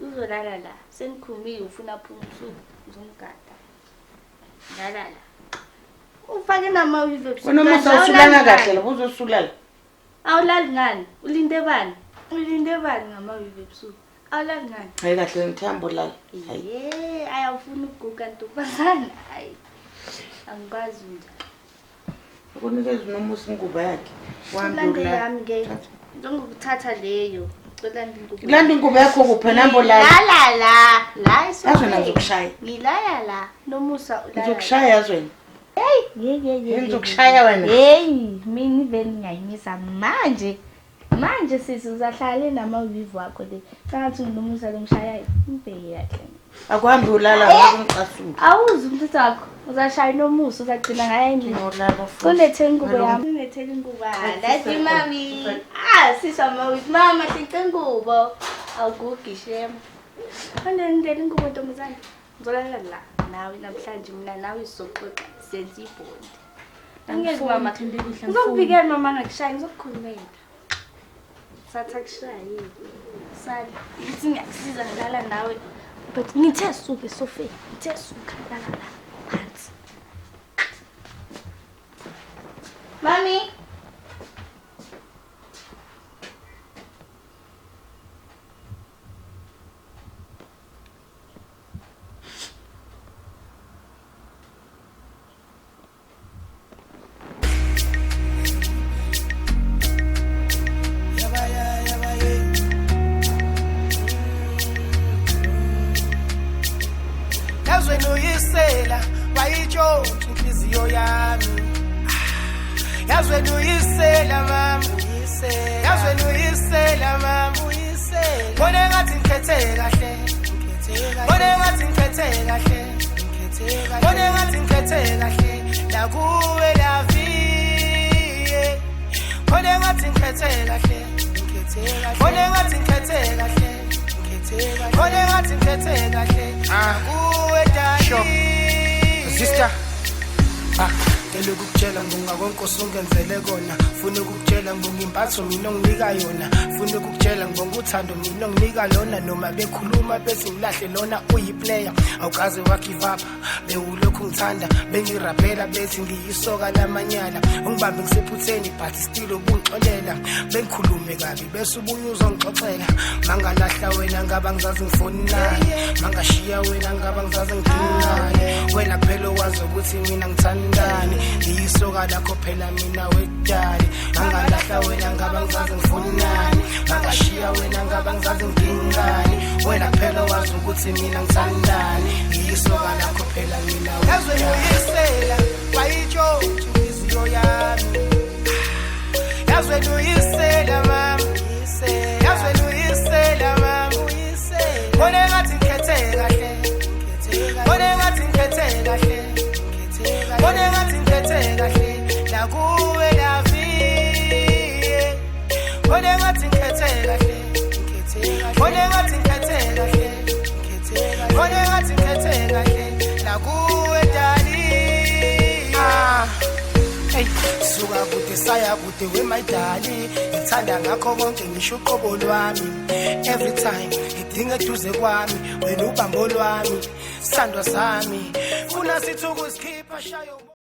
Speaker 3: Uzolala la. Senikhulumile ufuna phuma usuku uzomgada. Zalala. Ufake nama wive busuku.
Speaker 2: Wena musa usulana kahle la uzosulala.
Speaker 3: Awulali ngani? Ulinde bani? Ulinde bani ngama wive busuku? Awulali ngani?
Speaker 2: Hayi kahle ngithambulala.
Speaker 3: Hayi ayafuna ukuguga ntombazana. Hayi. Angikwazi nje.
Speaker 2: Ukunikeza nomusa ingubo yakhe.
Speaker 3: Ulandela yami ke. Ngizokuthatha leyo. Ulandela ingubo.
Speaker 2: Landa ingubo yakho kuphe nambulala.
Speaker 3: La
Speaker 2: Yazwena ngizokushaya.
Speaker 3: Ngilala la. Nomusa ulala.
Speaker 2: Ngizokushaya yazwena.
Speaker 3: Hey,
Speaker 2: Ngizokushaya wena.
Speaker 3: Hey, mina iveni ngiyimisa manje. Manje sisi uzahlale namawivu akho le. Kangathi unomusa lomshayayo. Impeke yakhe.
Speaker 2: Akuhambi ulala ngicasuka.
Speaker 3: Awuzi umthetho wakho. Uzashaya nomusa uzagcina ngaye endlini.
Speaker 2: Ngolala futhi.
Speaker 3: Kunethe ingubo yami. Kunethe ingubo. Lati mami. Sisa mawivu mama hlince ingubo. Awugugi shema. Khona ngidela ingubo ntombazana. Ngizolala la. Nawe namhlanje mina nawe sizoxoxa senze ibhondi. Angeke mama
Speaker 4: Thembelihle.
Speaker 3: ngizokuvikela mama ngakushaya ngizokukhulumela. Satha kushaye. Sali. Ngithi ngiyakusiza ngilala nawe. But ngithe suke sofeni. Ngithe suka lala la. Mami.
Speaker 1: Yazweni uyisela wayitshontsha inhliziyo yami. Yazweni uyisela mama, yazweni uyisela mama, ngone ngathi ngikhethe kahle, ngone ngathi ngikhethe kahle, ngone ngathi ngikhethe kahle, nakuwe la vie, ngone ngathi ngikhethe kahle, ngone ngathi ngikhethe kahle, ngone ngathi ngikhethe kahle, nakuwe dali. Sister, ngicela ukukutshela ngokungakwenkosi ungenzele kona, funa ukukutshela ngokungimbatho mina onginika yona, funa ukukutshela ngokuthando mina onginika lona, noma bekhuluma bethi ngilahle lona uyiplayer awukaze wagive up, bewulokhu ngithanda bengirapela bethi ngiyisoka lamanyala, ungibambe ngisephutheni but still ubungixolela, bengikhulume kabi bese ubuye uzongixoxela, mangalahla wena ngaba ngizazi ngifoninayo, mangashiya wena ngaba ngizazi ngidingayo, wena phela wazi ukuthi mina ngithandani, ngiyisoka lakho phela mina wedali, mangalahla wena ngaba ngizazi ngifonani, mangashiya wena ngaba ngizazi ngidingani, wena phela wazi ukuthi mina ngithandani, ngiyisoka lakho phela mina wedali. Yazweni uyisela wayitshontsha inhliziyo yami. Yazweni uyisela mama, yazweni uyisela mama, ngone ngathi ngikhethe kahle, ngone ngathi ngikhethe kahle, ngone ngathi ngikhethe kahle, nakuwe la vie, ngone ngathi ngikhethe kahle, ngone ngathi ngikhethe kahle, ngone ngathi ngikhethe kahle, nakuwe dali. Hey, suka kude saya kude we my darling, ngithanda ngakho konke ngisho uqobo lwami, every time ngidinga eduze kwami wena ubambo lwami, sithandwa sami, funa sithi ukusikhipha shayo.